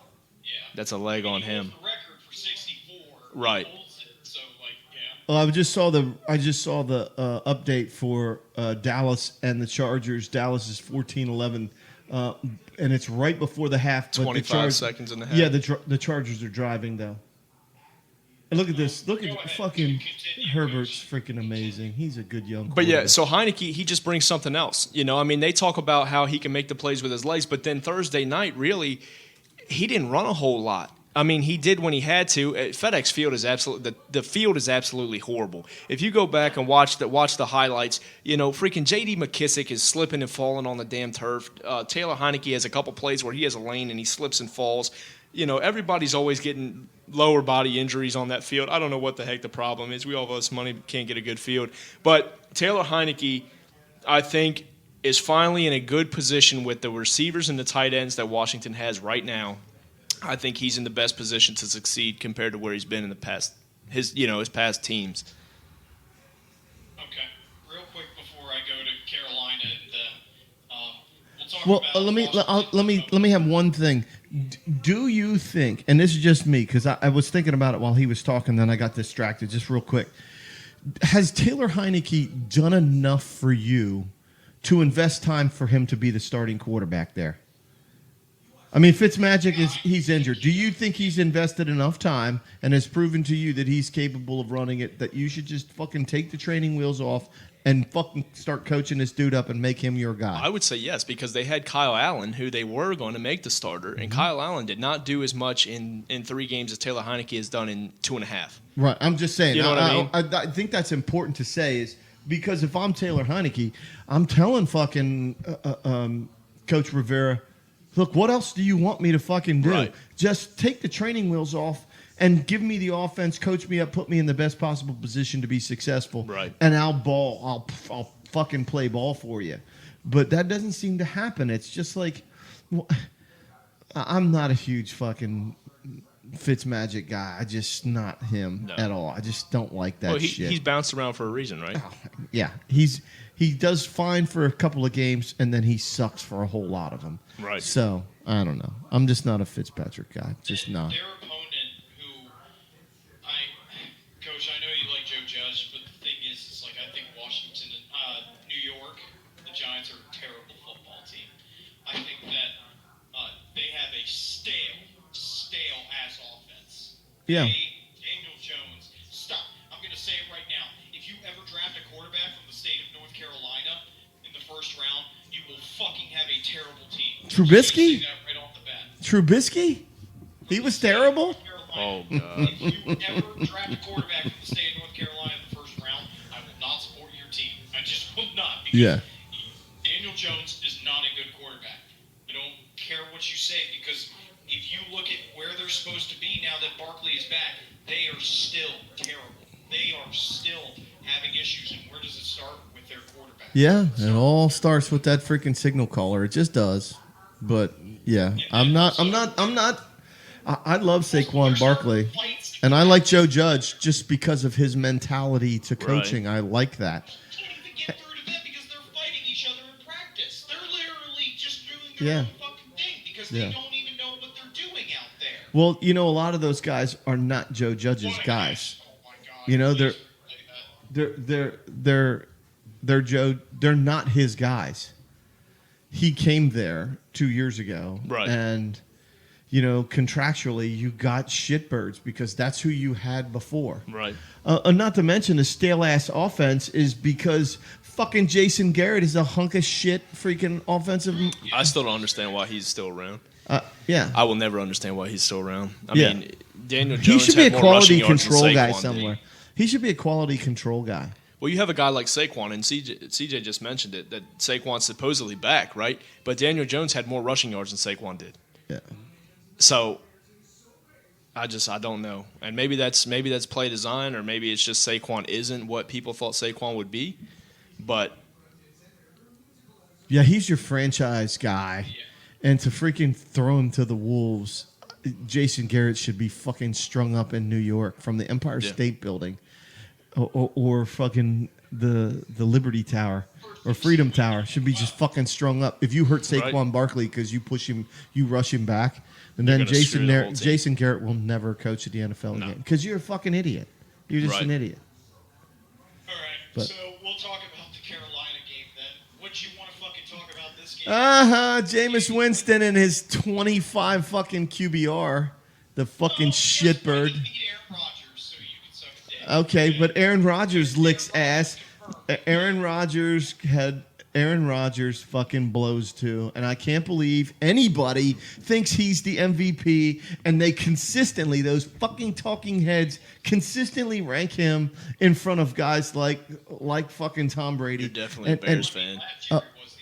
That's a leg on him. The record for 64. Right. So, Well, I just saw the update for Dallas and the Chargers. Dallas is 14-11, and it's right before the half. But 25 seconds in the half. Yeah, the Chargers are driving though. And look at this. Look at fucking Herbert's freaking amazing. He's a good young. But yeah, quarterback. so Heineke, he just brings something else. They talk about how he can make the plays with his legs, but then Thursday night, really, he didn't run a whole lot. He did when he had to. FedEx Field is the field is absolutely horrible. If you go back and watch the highlights, freaking J.D. McKissick is slipping and falling on the damn turf. Taylor Heineke has a couple plays where he has a lane and he slips and falls. Everybody's always getting lower body injuries on that field. I don't know what the heck the problem is. We all owe us money, can't get a good field. But Taylor Heineke, I think, is finally in a good position with the receivers and the tight ends that Washington has right now. I think he's in the best position to succeed compared to where he's been in the past, his past teams. Okay. Real quick before I go to Carolina, we'll talk Well, about let me have one thing. Do you think, and this is just me, because I was thinking about it while he was talking, then I got distracted. Just real quick, has Taylor Heineke done enough for you to invest time for him to be the starting quarterback there? Fitzmagic he's injured. Do you think he's invested enough time and has proven to you that he's capable of running it, that you should just fucking take the training wheels off and fucking start coaching this dude up and make him your guy? I would say yes, because they had Kyle Allen, who they were going to make the starter, and Kyle Allen did not do as much in 3 games as Taylor Heineke has done in 2.5. Right. I'm just saying. You know what I mean? I think that's important to say, is because if I'm Taylor Heineke, I'm telling fucking Coach Rivera, look, what else do you want me to fucking do? Right. Just take the training wheels off and give me the offense, coach me up, put me in the best possible position to be successful. Right. And I'll fucking play ball for you. But that doesn't seem to happen. It's just like, I'm not a huge fucking Fitzmagic guy. I just not him at all. I just don't like that shit. He's bounced around for a reason, right? Yeah, he does fine for a couple of games, and then he sucks for a whole lot of them. Right. So I don't know. I'm just not a Fitzpatrick guy. Just not. Their opponent, who Coach, I know you like Joe Judge, but the thing is, it's like I think Washington and New York, the Giants are a terrible football team. I think that they have a stale ass offense. Yeah. Daniel Jones, stop. I'm going to say it right now. If you ever draft a quarterback from the state of North Carolina in the first round, you will fucking have a terrible team. Trubisky? Say that right off the bat. Trubisky? He was terrible? Oh, God. If you ever draft a quarterback from the state of North Carolina in the first round, I will not support your team. I just will not. Because Yeah. Daniel Jones is not a good quarterback. I don't care what you say, because if you look at where they're supposed to be now that Barkley is back, they are still terrible. They are still having issues. And where does it start? With their quarterback. Yeah, it all starts with that freaking signal caller. It just does. But yeah, I love Saquon Barkley, and I like Joe Judge just because of his mentality to coaching. I like that. You can't even get through to them because they're fighting each other in practice. They're literally just doing their own fucking thing because they don't even know what they're doing out there. Well, a lot of those guys are not Joe Judge's guys. Oh my God. They're not his guys. He came there 2 years ago, Right. And contractually, you got shitbirds because that's who you had before. Right. Not to mention the stale ass offense is because fucking Jason Garrett is a hunk of shit freaking offensive. I still don't understand why he's still around. Yeah. I will never understand why he's still around. I Yeah. mean, Daniel He Jones should be had a more quality rushing yards than control guy Saquon somewhere. did. He should be a quality control guy. Well, you have a guy like Saquon, and CJ just mentioned it, that Saquon's supposedly back, right? But Daniel Jones had more rushing yards than Saquon did. Yeah. So I don't know. And maybe that's play design, or maybe it's just Saquon isn't what people thought Saquon would be. But Yeah, he's your franchise guy. And to freaking throw him to the Wolves, Jason Garrett should be fucking strung up in New York from the Empire State Building or fucking the Liberty Tower or Freedom Tower. Should be just fucking strung up. If you hurt Saquon Barkley because you push him, you rush him back, and then gonna screw the whole team. Jason Garrett will never coach at the NFL again because you're a fucking idiot. You're just an idiot. All right, But- so we'll talk about the Carolina game then. What you want to fucking talk about this game? Jameis Winston and his 25 fucking QBR, the fucking shitbird. You beat Aaron Rodgers, so you can suck a dick. Okay, but Aaron Rodgers licks ass. Aaron Rodgers fucking blows too, and I can't believe anybody thinks he's the MVP, and they consistently, those fucking talking heads, consistently rank him in front of guys like fucking Tom Brady. You're definitely a Bears fan. Last year was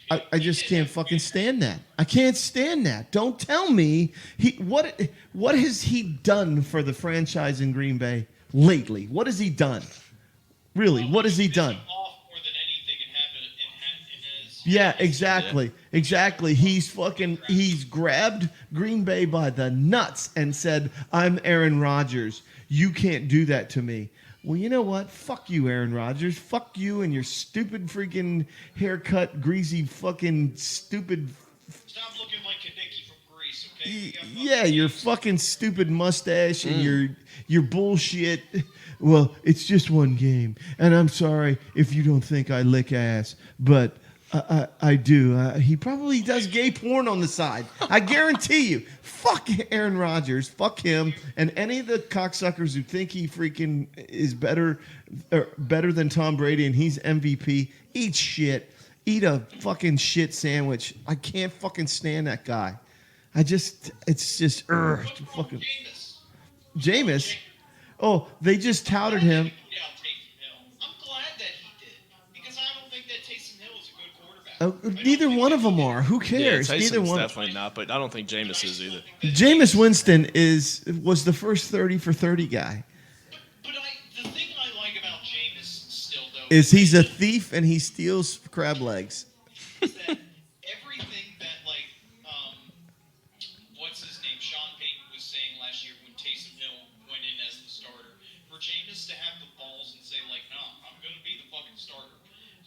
the MVP. I just can't fucking stand that. I can't stand that. Don't tell me what has he done for the franchise in Green Bay lately? What has he done? Really, what has he done? Off more than anything and have it in his. Yeah, exactly. He's grabbed Green Bay by the nuts and said, "I'm Aaron Rodgers. You can't do that to me." Well, you know what? Fuck you, Aaron Rodgers. Fuck you and your stupid freaking haircut, greasy fucking stupid. Stop looking like Kaneki from Greece, okay? You got fucking Yeah, your teeth. fucking stupid mustache and your bullshit. Well, it's just one game, and I'm sorry if you don't think I lick ass, but I do. He probably does gay porn on the side. I guarantee you. Fuck Aaron Rodgers. Fuck him, and any of the cocksuckers who think he freaking is better than Tom Brady and he's MVP. Eat shit. Eat a fucking shit sandwich. I can't fucking stand that guy. It's just fucking Jameis. Oh, they just touted him. Yeah, Taysom Hill. I'm glad that he did because I don't think that Taysom Hill is a good quarterback. Neither one of them are. Who Yeah, cares? Neither Taysom's one. definitely not, but I don't think Jameis is either. Jameis Winston was the first 30 for 30 guy. But the thing I like about Jameis still though Is he's a thief and he steals crab legs. is that everything that what's his name, Sean Payton was saying last year when Taysom Hill went in as the starter, for Jameis to have the balls and say like, no, I'm going to be the fucking starter.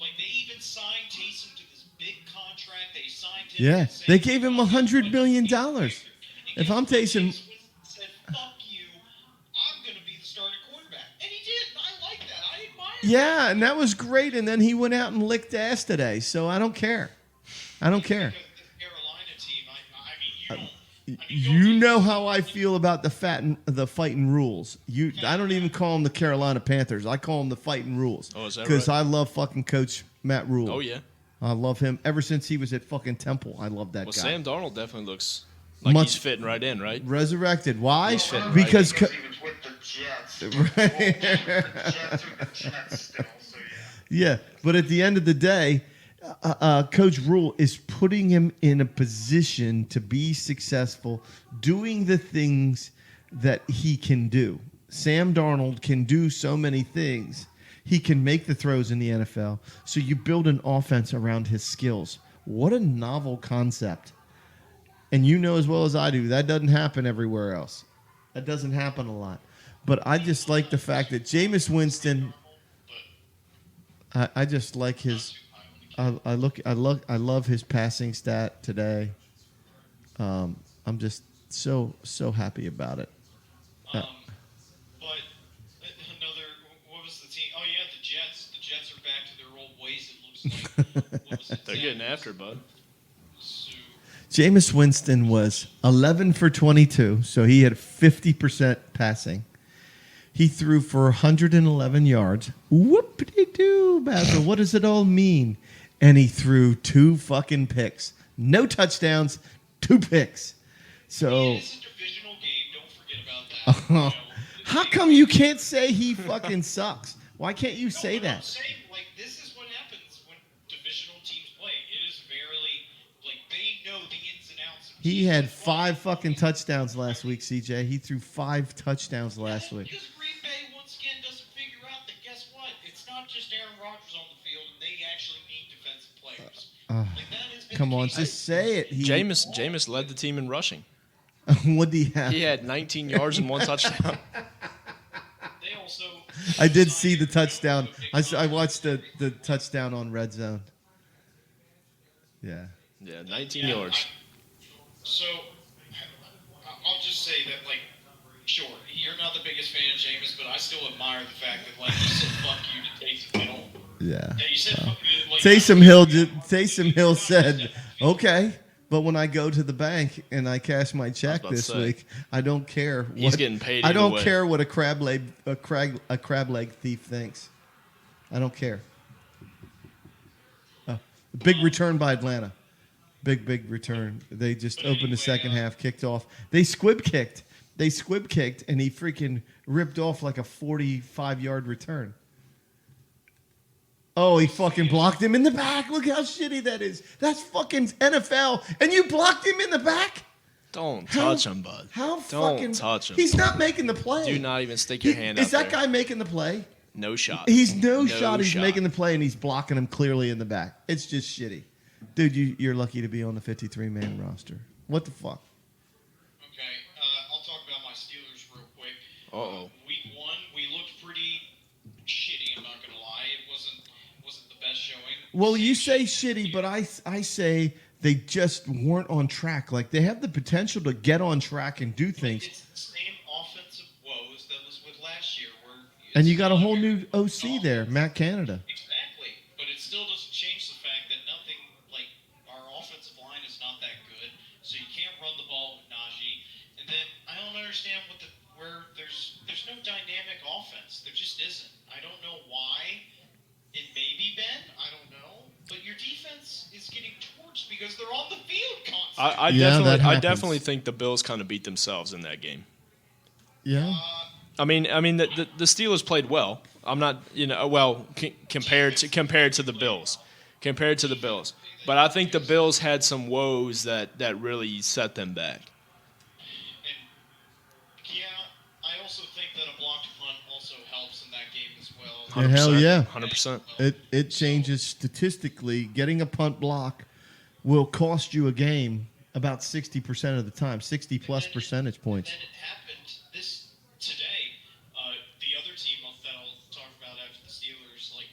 Like they even signed Taysom to this big contract. They signed him. Yeah, and said, they gave him $100 million. And If I'm Taysom, Jameis said, fuck you, I'm going to be the starting quarterback. And he did. I like that. I admire that. yeah, and that was great. And then he went out and licked ass today. So I don't care. I don't care. Because the Carolina team, I mean, You know how I feel about the fighting rules. I don't even call them the Carolina Panthers. I call them the fighting rules. Oh, is that Because right? I love fucking Coach Matt Rule. Oh, yeah. I love him ever since he was at fucking Temple. I love that Well, guy. Sam Darnold definitely looks like Much- he's fitting right in, right? Resurrected. Why? fitting right Because Because he was with the Jets. Right. The Jets are the Jets still, so yeah. yeah, but at the end of the day, Coach Rule is putting him in a position to be successful, doing the things that he can do. Sam Darnold can do so many things. He can make the throws in the NFL. So you build an offense around his skills. What a novel concept. And you know as well as I do, that doesn't happen everywhere else. That doesn't happen a lot. But I just like the fact that Jameis Winston, I just like his. I love his passing stat today. I'm just so happy about it. But another, what was the team? Oh yeah, the Jets. The Jets are back to their old ways. It looks like. What was it? They're getting after it, bud. Sue. Jameis Winston was 11 for 22, so he had 50% passing. He threw for 111 yards. Whoop-de-doo, Basil. What does it all mean? And he threw 2 fucking picks. No touchdowns, 2 picks. So, It's a divisional game. Don't forget about that. You know, how come you can't say he fucking sucks? Why can't you say No, but I'm that? saying, like, this is what happens when divisional teams play. It is very, like, they know the ins and outs. Of He teams had that play. 5 fucking touchdowns last week, CJ. He threw 5 touchdowns last week. Because Green Bay, once again, doesn't figure out that, guess what? It's not just Aaron Rodgers on the field, and they actually need defensive players. Like, that has been Come the on, case. just say it. Jameis led the team in rushing. What do you have? He had 19 yards and 1 touchdown. They also. I did see the touchdown. I watched the touchdown on Red Zone. Yeah. Yeah, 19 yards. So, I'll just say that, like, sure, you're not the biggest fan of Jameis, but I still admire the fact that, like, you said fuck you to Taysom Hill. Yeah. Yeah, you said fuck you. Like, Taysom Hill said, "Okay, but when I go to the bank and I cash my check about to this say. week, I don't care. He's getting paid I either don't way. care what a crab leg thief thinks. I don't care. Big return by Atlanta. Big return. They just opened the second half, kicked off. They squib kicked, and he freaking ripped off like a 45-yard return. Oh, he fucking blocked him in the back. Look how shitty that is. That's fucking NFL, and you blocked him in the back? Don't How- touch him, bud. How Don't fucking... touch him. He's not making the play. Do not even stick your hand Is out that there. guy making the play? No shot. He's no shot. He's making the play, and he's blocking him clearly in the back. It's just shitty. Dude, you're lucky to be on the 53-man roster. What the fuck? Okay, I'll talk about my Steelers real quick. Uh-oh. Week 1, we looked pretty shitty. I'm not gonna lie. It wasn't the best showing. Well, you say shitty, but I say they just weren't on track. Like, they have the potential to get on track and do things. It's the same offensive woes that was with last year, where And it's you got a whole not new your OC there, offense. Matt Canada. Exactly, but it still doesn't change the fact that nothing, like, our offensive line is not that good, so you can't run the ball with Najee. And then I don't understand where there's no dynamic offense. There just isn't. I don't know why. It may be Ben. I don't know. But your defense is getting torched because they're on the field constantly. Yeah, that I happens. definitely think the Bills kind of beat themselves in that game. Yeah. I mean, the Steelers played well. I'm not, compared to the Bills, But I think the Bills had some woes that really set them back. And yeah, I also think that a blocked punt also helps in that game as well. Yeah, hell yeah. 100%. It changes statistically. Getting a punt block will cost you a game about 60% of the time, 60+ percentage points. And it happened today. The other team that I'll talk about after the Steelers, like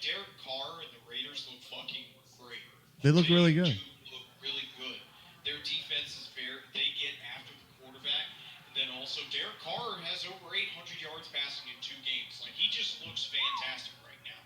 Derek Carr and the Raiders look fucking great. They look really good. do look really good. Their defense is they get after the quarterback, and then also Derek Carr has over 800 yards passing in 2 games. Like, he just looks fantastic right now.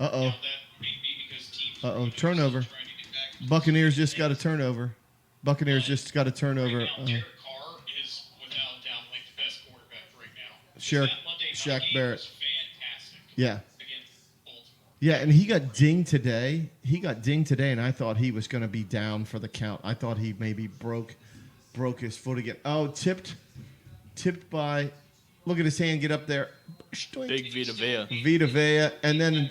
Uh-oh. Now, that may be because teams Uh-oh, are still turnover. trying to get back to Buccaneers just got a turnover. Right now, Derek Carr is without a doubt like the best quarterback right now. Shaq- That Monday night Shaq game Barrett. was fantastic. Yeah. Against Baltimore. Yeah, and he got dinged today, and I thought he was going to be down for the count. I thought he maybe broke his foot again. Oh, tipped by, look at his hand get up there. Big Vita Vea. Vita Vea, and then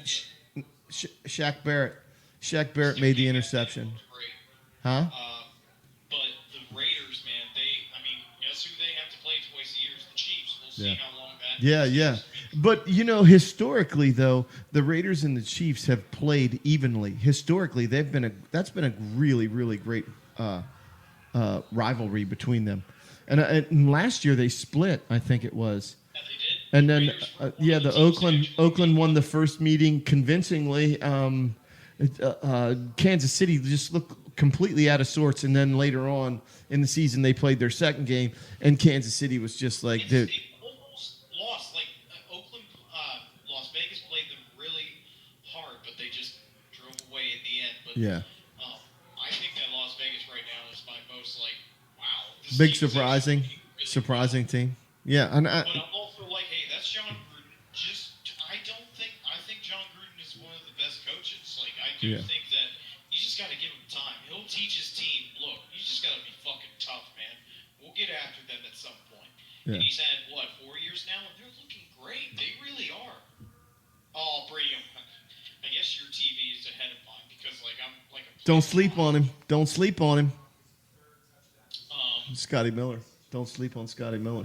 Shaq Barrett. Shaq Barrett made the interception. Great. Huh? But the Raiders, man, guess who they have to play twice a year is the Chiefs. We'll see Yeah. how long that Yeah. is. But, historically, though, the Raiders and the Chiefs have played evenly. Historically, that's been a really, really great rivalry between them. And last year they split, I think it was. Yeah, they did. And then, Raiders were one of the teams that actually- Oakland won the first meeting convincingly. Kansas City just looked completely out of sorts, and then later on in the season they played their second game, and Kansas City was just like, dude. They almost lost. Like, Oakland, Las Vegas played them really hard, but they just drove away in the end. But Yeah. I think that Las Vegas right Big team's surprising, actually really surprising team. Yeah, and But I'm also like, hey, that's John Gruden. I think John Gruden is one of the best coaches. Like, I do Yeah. think that you just got to give him time. He'll teach his team, look, you just got to be fucking tough, man. We'll get after them at some point. Yeah. And he's had, 4 years now? And they're looking great. They really are. Oh, Brady, I guess your TV is ahead of mine because, like, I'm like a don't sleep on him. Don't sleep on him. Um, Scotty Miller. Don't sleep on Scotty Miller.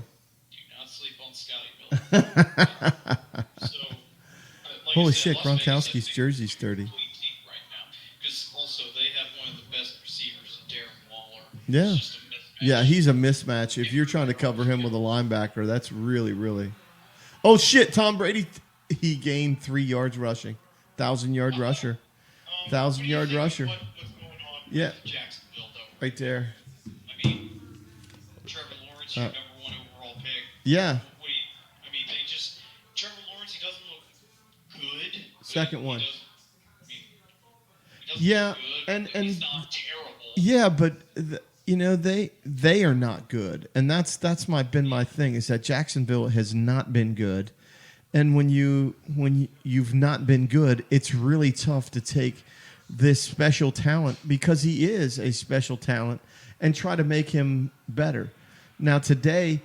do not sleep on Scotty Miller. So, like Holy I said, shit, Las Vegas, I Gronkowski's think, jersey's is a dirty. complete team right now. Because also they have one of the best receivers, in Darren Waller. Yeah. It's just a mismatch. Yeah, he's a mismatch. If you're trying to cover him with a linebacker, that's really, really. Oh shit! Tom Brady, he gained 3 yards rushing, 1,000-yard rusher, What 1,000-yard do you think rusher, What's going on Yeah. with Jacksonville, though? right there. I mean, Trevor Lawrence, your number one overall pick. Yeah, What do you, I mean, they just Trevor Lawrence. He doesn't look good. but Second he one. doesn't- I mean, he doesn't Yeah, look good, and- but he's and- not terrible. yeah, but they are not good, and that's been my thing is that Jacksonville has not been good, and when you've not been good, it's really tough to take this special talent because he is a special talent and try to make him better. Now today,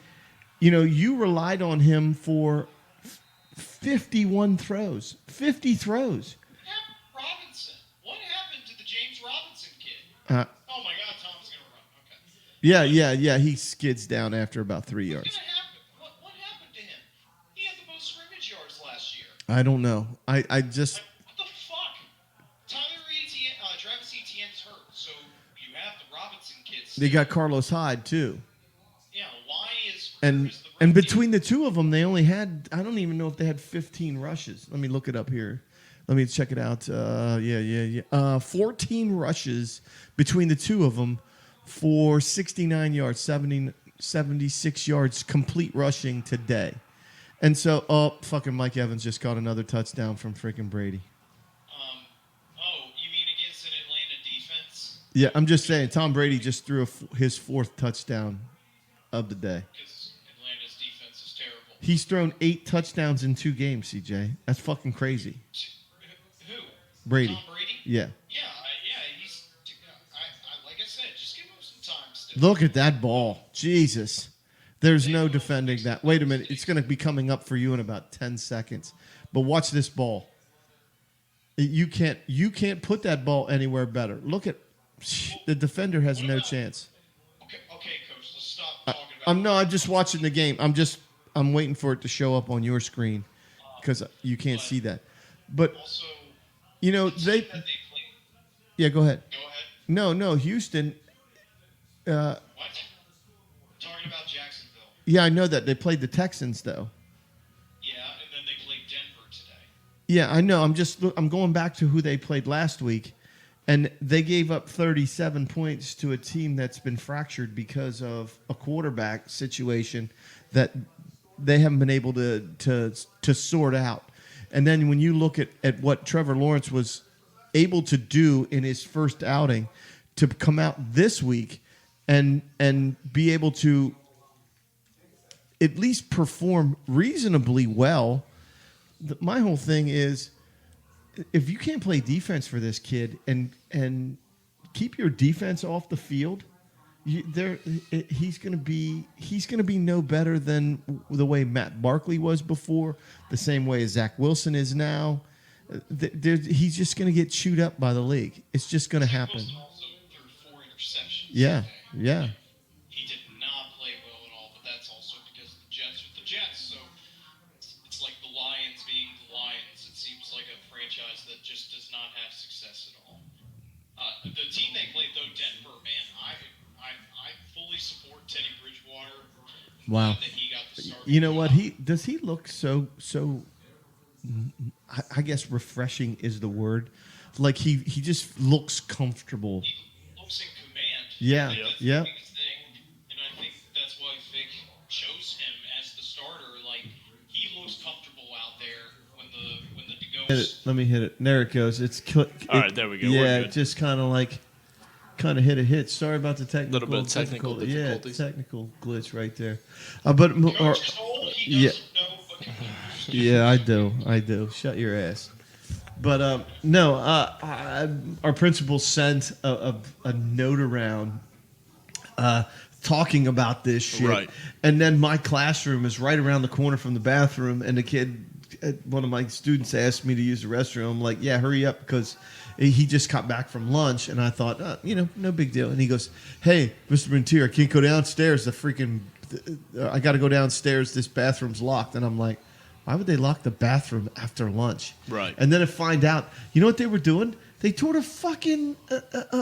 you relied on him for 51 throws, 50 throws. Robinson. What happened to the James Robinson kid? Uh, Oh my God, Tom's gonna run. Okay. yeah. He skids down after about 3 yards. What's gonna happen? What happened to him? He had the most scrimmage yards last year. I don't know. I just What the fuck? Travis Etienne's hurt, so you have the Robinson kids. they got Carlos Hyde too, Yeah, why is and where's the and rookie? between the two of them, they only had I don't even know if they had 15 rushes. Let me look it up here. Let me check it out. 14 rushes between the two of them for 69 yards, 76 yards complete rushing today. And so, fucking Mike Evans just got another touchdown from freaking Brady. You mean against an Atlanta defense? Yeah, I'm just saying, Tom Brady just threw his 4th touchdown of the day. Because Atlanta's defense is terrible. He's thrown 8 touchdowns in 2 games, CJ. That's fucking crazy. Who? Brady. Tom Brady? Yeah. Yeah, he's. Like I said, just give him some time still. Look at that ball. Jesus. There's no defending that. Wait a minute. It's going to be coming up for you in about 10 seconds. But watch this ball. You can't put that ball anywhere better. Look at the defender has no chance. Okay, coach. Let's stop talking about. I'm just watching the game. I'm waiting for it to show up on your screen because you can't see that. But Also, they that they played. yeah. Go ahead. Go ahead. No, Houston. What? Talking about Jacksonville. Yeah, I know that they played the Texans though. Yeah, and then they played Denver today. Yeah, I know. I'm going back to who they played last week, and they gave up 37 points to a team that's been fractured because of a quarterback situation that they haven't been able to sort out. And then when you look at what Trevor Lawrence was able to do in his first outing, to come out this week and be able to at least perform reasonably well. My whole thing is, if you can't play defense for this kid and keep your defense off the field, he's going to be no better than the way Matt Barkley was before, the same way as Zach Wilson is now. He's just going to get chewed up by the league. It's just going to happen. Wilson also threw 4 interceptions. Yeah, today. yeah. He did not play well at all, but that's also because the Jets are the Jets. So it's like the Lions being the Lions. It seems like a franchise that just does not have success at all. The team they played, though, Denver, man, I fully support Teddy Bridgewater. Wow. That he got the start. You know what? He look so I guess refreshing is the word. Like he just looks comfortable. He looks in command. Yeah, I think that's yeah. the biggest thing, and I think that's why Vic chose him as the starter. Like he looks comfortable out there when the Hit it. Let me hit it. There it goes. It's All right, there we go. We're Yeah, good. just kind of like kind of hit a hit. Sorry about the technical. Little bit of technical difficulties. Yeah, technical glitch right there. But Coach is old. He doesn't know what computers do. yeah, I do. Shut your ass. But no, our principal sent a note around talking about this shit. Right. And then my classroom is right around the corner from the bathroom, and the kid, one of my students asked me to use the restroom. I'm like, yeah, hurry up, because he just got back from lunch, and I thought, no big deal. And he goes, hey, Mr. Montier, I can't go downstairs. I got to go downstairs. This bathroom's locked. And I'm like, why would they lock the bathroom after lunch? Right. And then I find out, you know what they were doing? They tore the fucking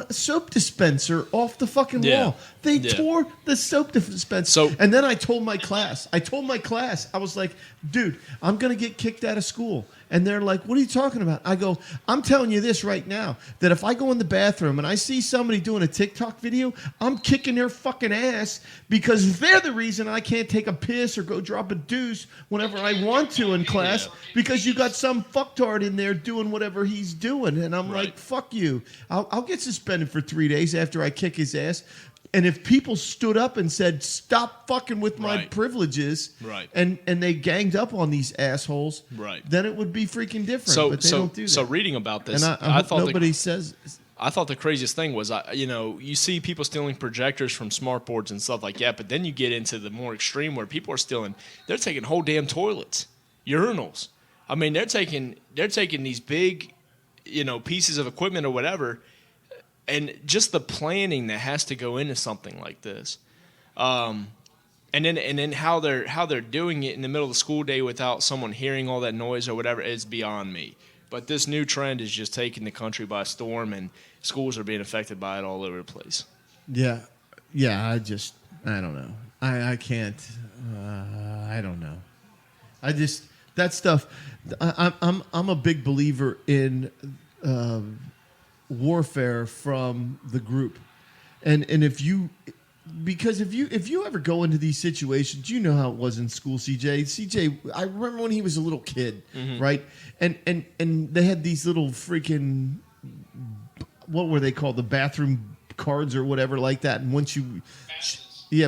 soap dispenser off the fucking wall. They tore the soap dispenser. So- And then I told my class, I was like, dude, I'm going to get kicked out of school. And they're like, what are you talking about? I go, I'm telling you this right now, that if I go in the bathroom and I see somebody doing a TikTok video, I'm kicking their fucking ass, because they're the reason I can't take a piss or go drop a deuce whenever I want to in class, because you got some fucktard in there doing whatever he's doing. And I'm like, fuck you. I'll get suspended for 3 days after I kick his ass. And if people stood up and said, stop fucking with my privileges, and they ganged up on these assholes, then it would be freaking different. But they don't do that. So reading about this, and I thought nobody says... I thought the craziest thing was, you see people stealing projectors from smart boards and stuff like that, but then you get into the more extreme where people are they're taking whole damn toilets, urinals. I mean, they're taking these big, pieces of equipment or whatever, and just the planning that has to go into something like this, and then how they're doing it in the middle of the school day without someone hearing all that noise or whatever is beyond me. But this new trend is just taking the country by storm, and schools are being affected by it all over the place. Yeah. I don't know. I can't. I don't know. That stuff. I'm a big believer in warfare from the group, and if you ever go into these situations, you know how it was in school. CJ, I remember when he was a little kid, right? And they had these little freaking, what were they called? The bathroom cards or whatever like that. And once you,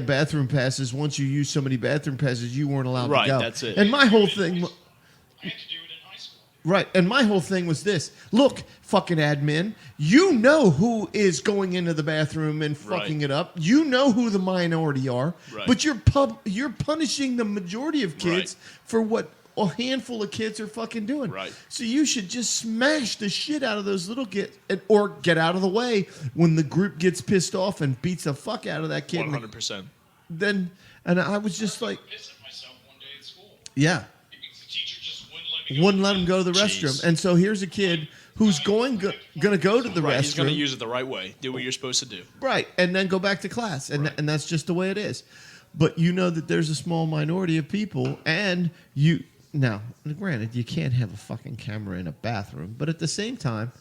bathroom passes. Once you use so many bathroom passes, you weren't allowed to go. Right, that's it. And my whole thing. I had to do it in high school. Right, and my whole thing was this. Look, fucking admin, you know who is going into the bathroom and fucking it up. You know who the minority are. Right. But you're punishing the majority of kids for what a handful of kids are fucking doing. Right. So you should just smash the shit out of those little kids, or get out of the way when the group gets pissed off and beats the fuck out of that kid. 100%. Then, and I was just like... I pissed myself one day at school. Yeah. Because the teacher just wouldn't let him go to the restroom. And so here's a kid who's going to go to the restroom. He's going to use it the right way. Do what you're supposed to do. Right. And then go back to class. And that's just the way it is. But you know that there's a small minority of people, and now, granted, you can't have a fucking camera in a bathroom, but at the same time,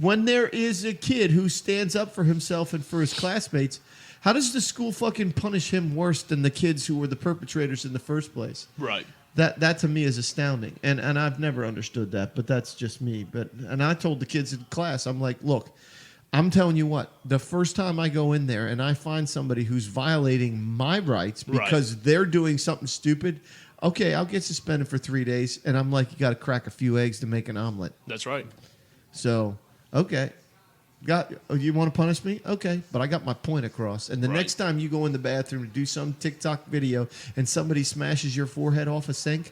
when there is a kid who stands up for himself and for his classmates, how does the school fucking punish him worse than the kids who were the perpetrators in the first place? Right. That to me is astounding, and I've never understood that, but that's just me. And I told the kids in class, I'm like, look, I'm telling you what, the first time I go in there and I find somebody who's violating my rights because they're doing something stupid, okay, I'll get suspended for 3 days. And I'm like, you got to crack a few eggs to make an omelet. That's right. So, okay. You want to punish me? Okay. But I got my point across. And the next time you go in the bathroom to do some TikTok video and somebody smashes your forehead off a sink,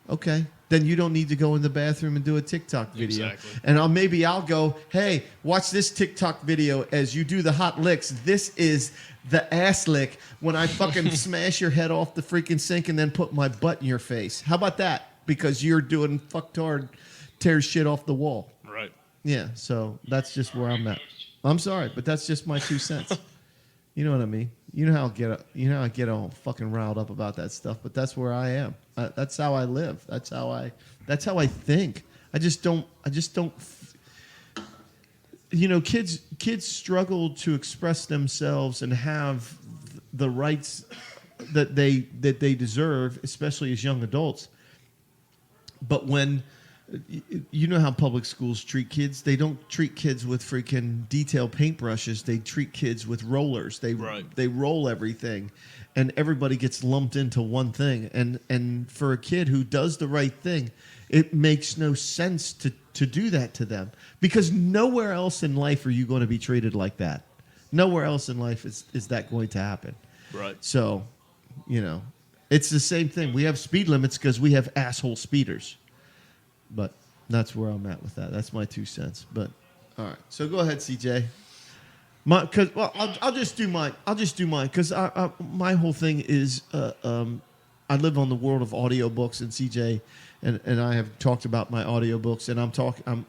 okay, then you don't need to go in the bathroom and do a TikTok video. Exactly. And maybe I'll go, hey, watch this TikTok video as you do the hot licks. This is the ass lick when I fucking smash your head off the freaking sink and then put my butt in your face. How about that? Because you're doing fucktard, tears shit off the wall. Right. Yeah, so that's just where I'm at. I'm sorry, but that's just my 2 cents. You know what I mean? You know how I get all fucking riled up about that stuff, but that's where I am. That's how I live. That's how I think. I just don't. Kids struggle to express themselves and have the rights that they deserve, especially as young adults. But when you know how public schools treat kids. They don't treat kids with freaking detail paintbrushes. They treat kids with rollers. They roll everything, and everybody gets lumped into one thing. And for a kid who does the right thing, it makes no sense to do that to them, because nowhere else in life are you going to be treated like that. Nowhere else in life is that going to happen. Right. So, it's the same thing. We have speed limits because we have asshole speeders. But that's where I'm at with that. That's my 2 cents. But all right, so go ahead, CJ. I'll just do mine. Because my whole thing is I live on the world of audiobooks, and CJ and I have talked about my audiobooks, and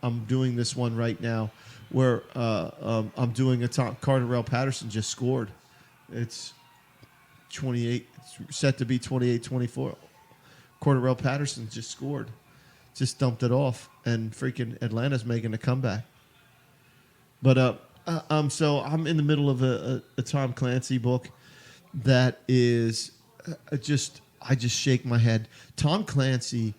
I'm doing this one right now where I'm doing a top. Carterell Patterson just scored. It's 28. It's set to be 28-24. Carterell Patterson just scored. Just dumped it off, and freaking Atlanta's making a comeback. But so I'm in the middle of a Tom Clancy book that is I just shake my head. Tom Clancy,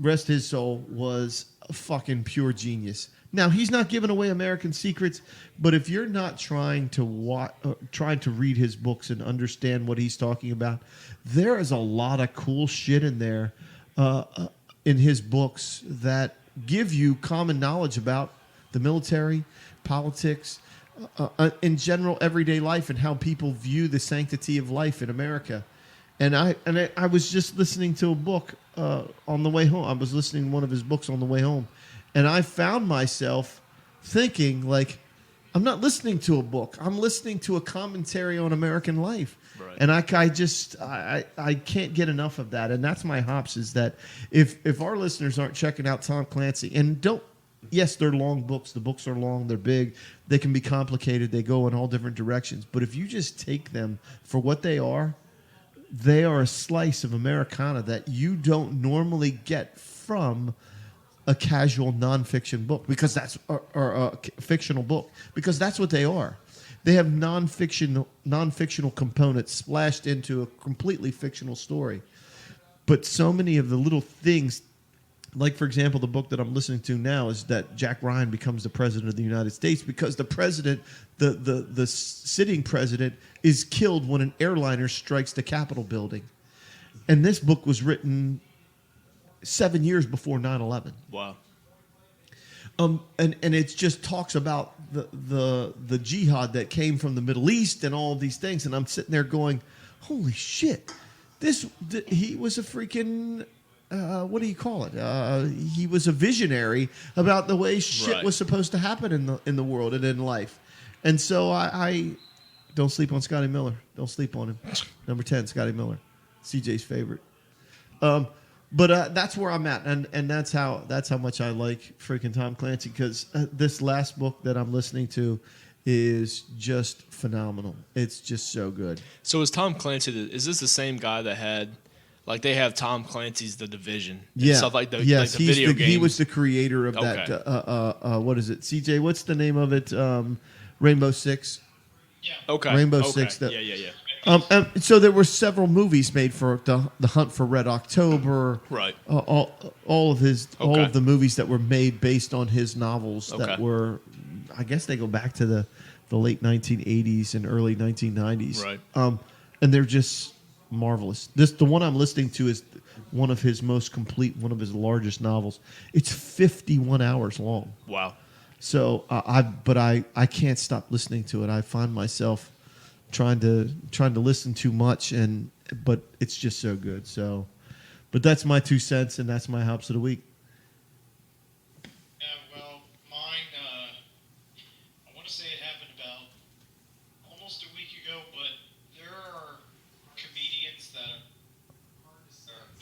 rest his soul, was a fucking pure genius. Now, he's not giving away American secrets, but if you're not trying to read his books and understand what he's talking about, there is a lot of cool shit in there. In his books that give you common knowledge about the military, politics, in general, everyday life, and how people view the sanctity of life in America. And I was just listening to a book on the way home. I was listening to one of his books on the way home, and I found myself thinking, like, I'm not listening to a book. I'm listening to a commentary on American life. Right. And I can't get enough of that. And that's my hops, is that if our listeners aren't checking out Tom Clancy, and yes, they're long books. The books are long. They're big. They can be complicated. They go in all different directions. But if you just take them for what they are a slice of Americana that you don't normally get from a casual nonfiction book, because that's or a fictional book, because that's what they are. They have non-fictional components splashed into a completely fictional story. But so many of the little things, like, for example, the book that I'm listening to now is that Jack Ryan becomes the president of the United States because the president, the sitting president, is killed when an airliner strikes the Capitol building. And this book was written 7 years before 9/11. Wow. And it just talks about the jihad that came from the Middle East and all of these things, and I'm sitting there going, holy shit, he was a freaking what do you call it? He was a visionary about the way shit was supposed to happen in the world and in life. And so I don't sleep on Scotty Miller. Don't sleep on him. Number 10, Scotty Miller, CJ's favorite. But that's where I'm at, and that's how much I like freaking Tom Clancy, because this last book that I'm listening to is just phenomenal. It's just so good. So is Tom Clancy? Is this the same guy that had, like, they have Tom Clancy's The Division? And stuff like the video game. He was the creator of that. What is it, CJ? What's the name of it? Rainbow Six. Yeah. Okay. Rainbow Six. Yeah. So there were several movies made for the Hunt for Red October. Right. All of the movies that were made based on his novels that were, I guess they go back to the late 1980s and early 1990s. Right. And they're just marvelous. The one I'm listening to is one of his most complete, one of his largest novels. It's 51 hours long. Wow. So I can't stop listening to it. I find myself trying to listen too much, but it's just so good. So, but that's my 2 cents, and that's my hops of the week. Yeah, well, mine, I want to say it happened about almost a week ago, but there are comedians that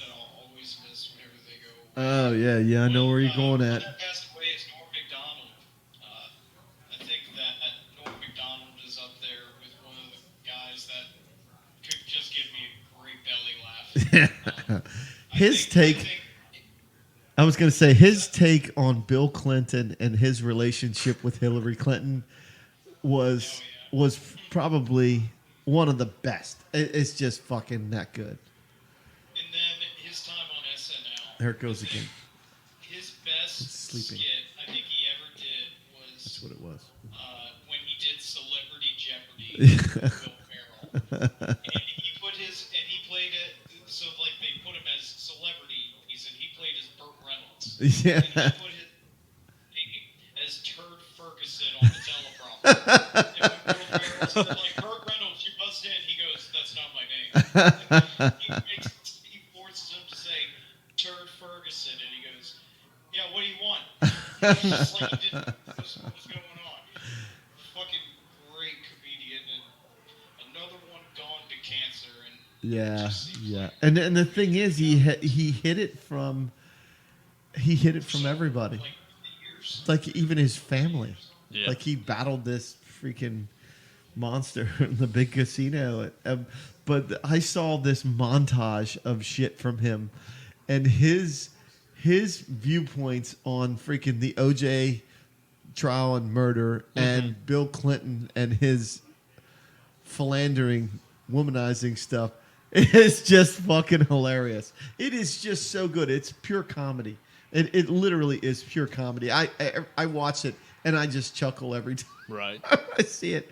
I'll always miss whenever they go. Oh yeah, I know where you're going at. One that passed away is Norm Macdonald. I think that Norm Macdonald is up there with one of the guys that could just give me a great belly laugh. I was going to say his take on Bill Clinton and his relationship with Hillary Clinton was probably one of the best. It's just fucking that good. And then his time on SNL. There it goes again. sleeping. skit I think he ever did was That's what it was. when he did Celebrity Jeopardy with Will Ferrell. And he played it, so like they put him as celebrity, and he played as Burt Reynolds. Yeah. And he put his name as Turd Ferguson on the teleprompter. And when Will Ferrell said, like, Burt Reynolds, you buzzed in, he goes, that's not my name. He forces him to say Turd Ferguson, and he goes, yeah, what do you want? It's just like he didn't know what's going on. Fucking great comedian, and another one gone to cancer, and Yeah, just seems yeah. like And the thing is, he hit it from everybody. like the years. Like even his family. Yeah. Like he battled this freaking monster in the big casino. But I saw this montage of shit from him, and his viewpoints on freaking the OJ trial and murder, and Bill Clinton and his philandering, womanizing stuff. It's just fucking hilarious. It is just so good. It's pure comedy. It literally is pure comedy. I watch it and I just chuckle every time Right. I see it.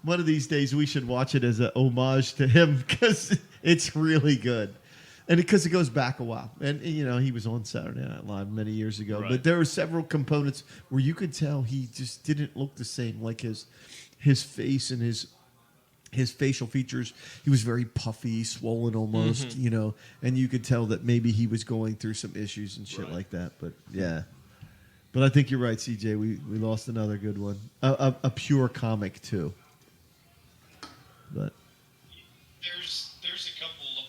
One of these days we should watch it as a homage to him because it's really good. And because it goes back a while. And, you know, he was on Saturday Night Live many years ago. Right. But there were several components where you could tell he just didn't look the same. Like his face and his facial features, he was very puffy, swollen almost, you know, and you could tell that maybe he was going through some issues and shit Right. like that. But yeah, but I think you're right, CJ. We lost another good one, a pure comic too. But There's a couple of,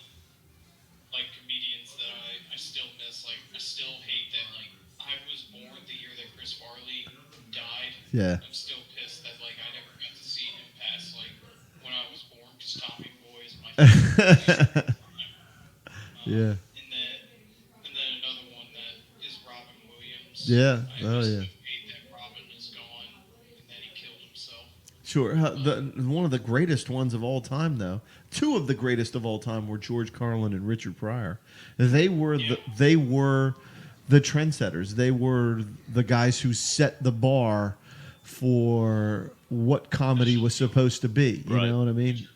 like, comedians that I still miss. Like, I still hate that, like, I was born the year that Chris Farley died. yeah, I'm still pissed that, like, I never got to see him past, like, when I was born, because Tommy Boy is my favorite. yeah, And then another one that is Robin Williams. Yeah. I Oh, just yeah. hate that Robin is gone, and that he killed himself. sure. One of the greatest ones of all time, though. Two of the greatest of all time were George Carlin and Richard Pryor. They were the trendsetters. They were the guys who set the bar for what comedy was supposed to be. You Right. know what I mean?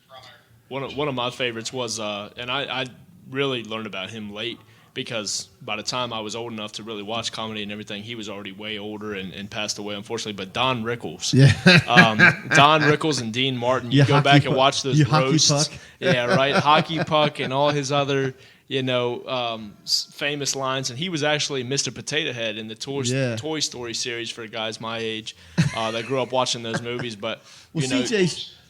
One of my favorites was, and I really learned about him late because by the time I was old enough to really watch comedy and everything, he was already way older and passed away, unfortunately. But Don Rickles. Yeah. Don Rickles and Dean Martin. You Yeah, go Hockey back and Puck. watch those Yeah, Hockey roasts. Puck. Yeah, right. Hockey Puck and all his other, famous lines. And he was actually Mr. Potato Head in the Toy Story series for guys my age that grew up watching those movies. But, Well,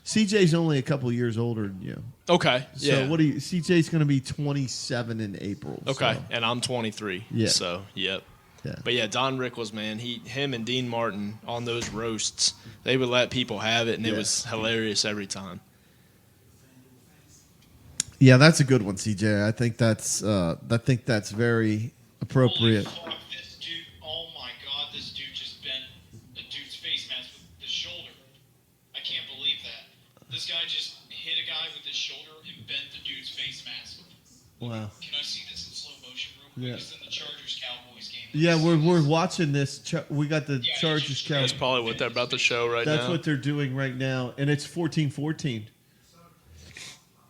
CJ's only a couple years older than you. Okay. So Yeah. CJ's going to be 27 in April. Okay, so- and I'm 23. Yeah. So, yep. Yeah. But yeah, Don Rickles, man, him and Dean Martin on those roasts, they would let people have it, and it Yeah. was hilarious every time. Yeah, that's a good one, CJ. I think that's very appropriate. Holy fuck, this dude, oh my god, this dude just bent a dude's face mask with the shoulder. I can't believe that. This guy just hit a guy with his shoulder and bent the dude's face mask. Wow. Can I see this in slow motion real quick? Yeah. It's in the Chargers-Cowboys game. Yeah, we're watching this. We got the Yeah, Chargers it's- Cowboys. That's probably what they're about to show right That's now. what they're doing right now, and it's 14-14.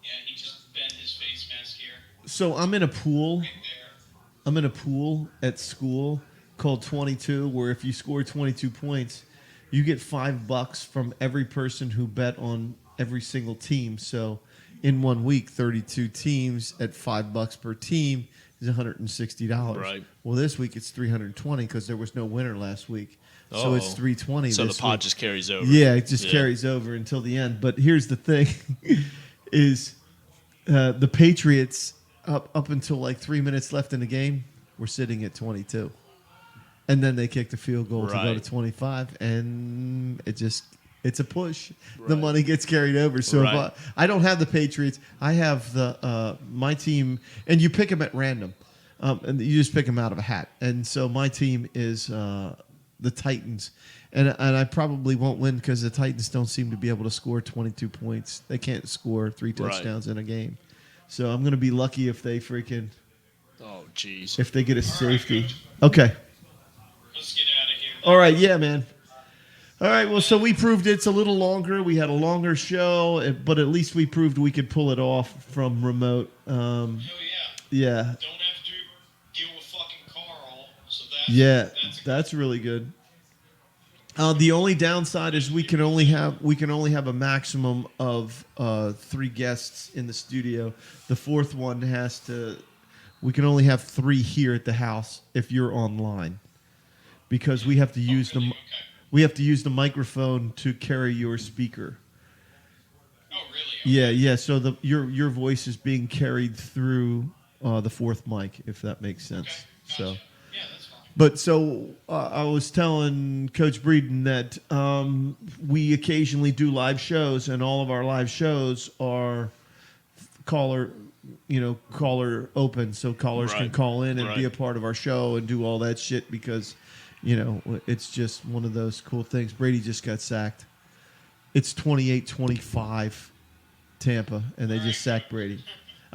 Yeah, he just bent his face mask here. So I'm in a pool. Right there. I'm in a pool at school called 22, where if you score 22 points, you get $5 from every person who bet on every single team. So in 1 week, 32 teams at $5 per team is $160. Right. Well, this week it's 320 because there was no winner last week. So it's Uh-oh. 320 So the this pot week. just carries over. Yeah, it just carries over until the end. But here's the thing: is the Patriots up until like 3 minutes left in the game were sitting at 22, and then they kicked a field goal to go to Right. 25, and it's a push. The Right. money gets carried over. So Right. if I don't have the Patriots. I have the my team, and you pick them at random, and you just pick them out of a hat. And so my team is the Titans, and I probably won't win because the Titans don't seem to be able to score 22 points. They can't score 3 Right. touchdowns in a game. So I'm going to be lucky if they Oh, jeez. if they get a safety. Okay. Let's get out of here. All right, yeah, man. All right, well, so we proved it's a little longer. We had a longer show, but at least we proved we could pull it off from remote. Hell Yeah, Don't have to deal with fucking Carl. So yeah, that's that's really good. The only downside is we can only have a maximum of 3 guests in the studio. The fourth one we can only have 3 here at the house if you're online, because we have to use the microphone to carry your speaker. Oh, really? Okay. Yeah. So your voice is being carried through the fourth mic, if that makes sense. Okay. Gotcha. So. Yeah, that's fine. But so I was telling Coach Breeden that we occasionally do live shows, and all of our live shows are caller open, so callers can Right. call in and be Right. a part of our show and do all that shit, because it's just one of those cool things. Brady just got sacked. It's 28-25 Tampa, and they just sacked Brady.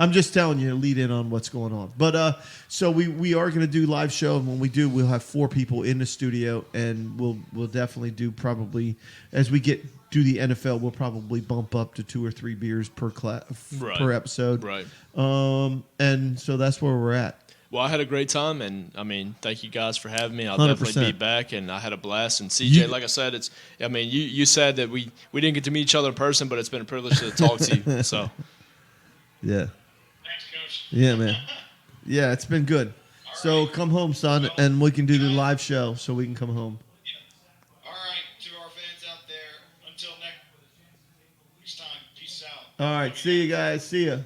I'm just telling you, lead in on what's going on. But so we are going to do live show, and when we do, we'll have 4 people in the studio, and we'll definitely do, probably as we get do the NFL, we'll probably bump up to 2 or 3 beers per per episode. Right. And so that's where we're at. Well, I had a great time, and I mean, thank you guys for having me. I'll 100%. definitely be back, and I had a blast. And CJ, You- like I said, you said that we didn't get to meet each other in person, but it's been a privilege to talk to you. So, Yeah. Thanks, Coach. Yeah, man. Yeah, it's been good. So come home, son, and we can do the live show so we can come home. All right, to our fans out there, until next time, peace out. All right. See you guys. See ya.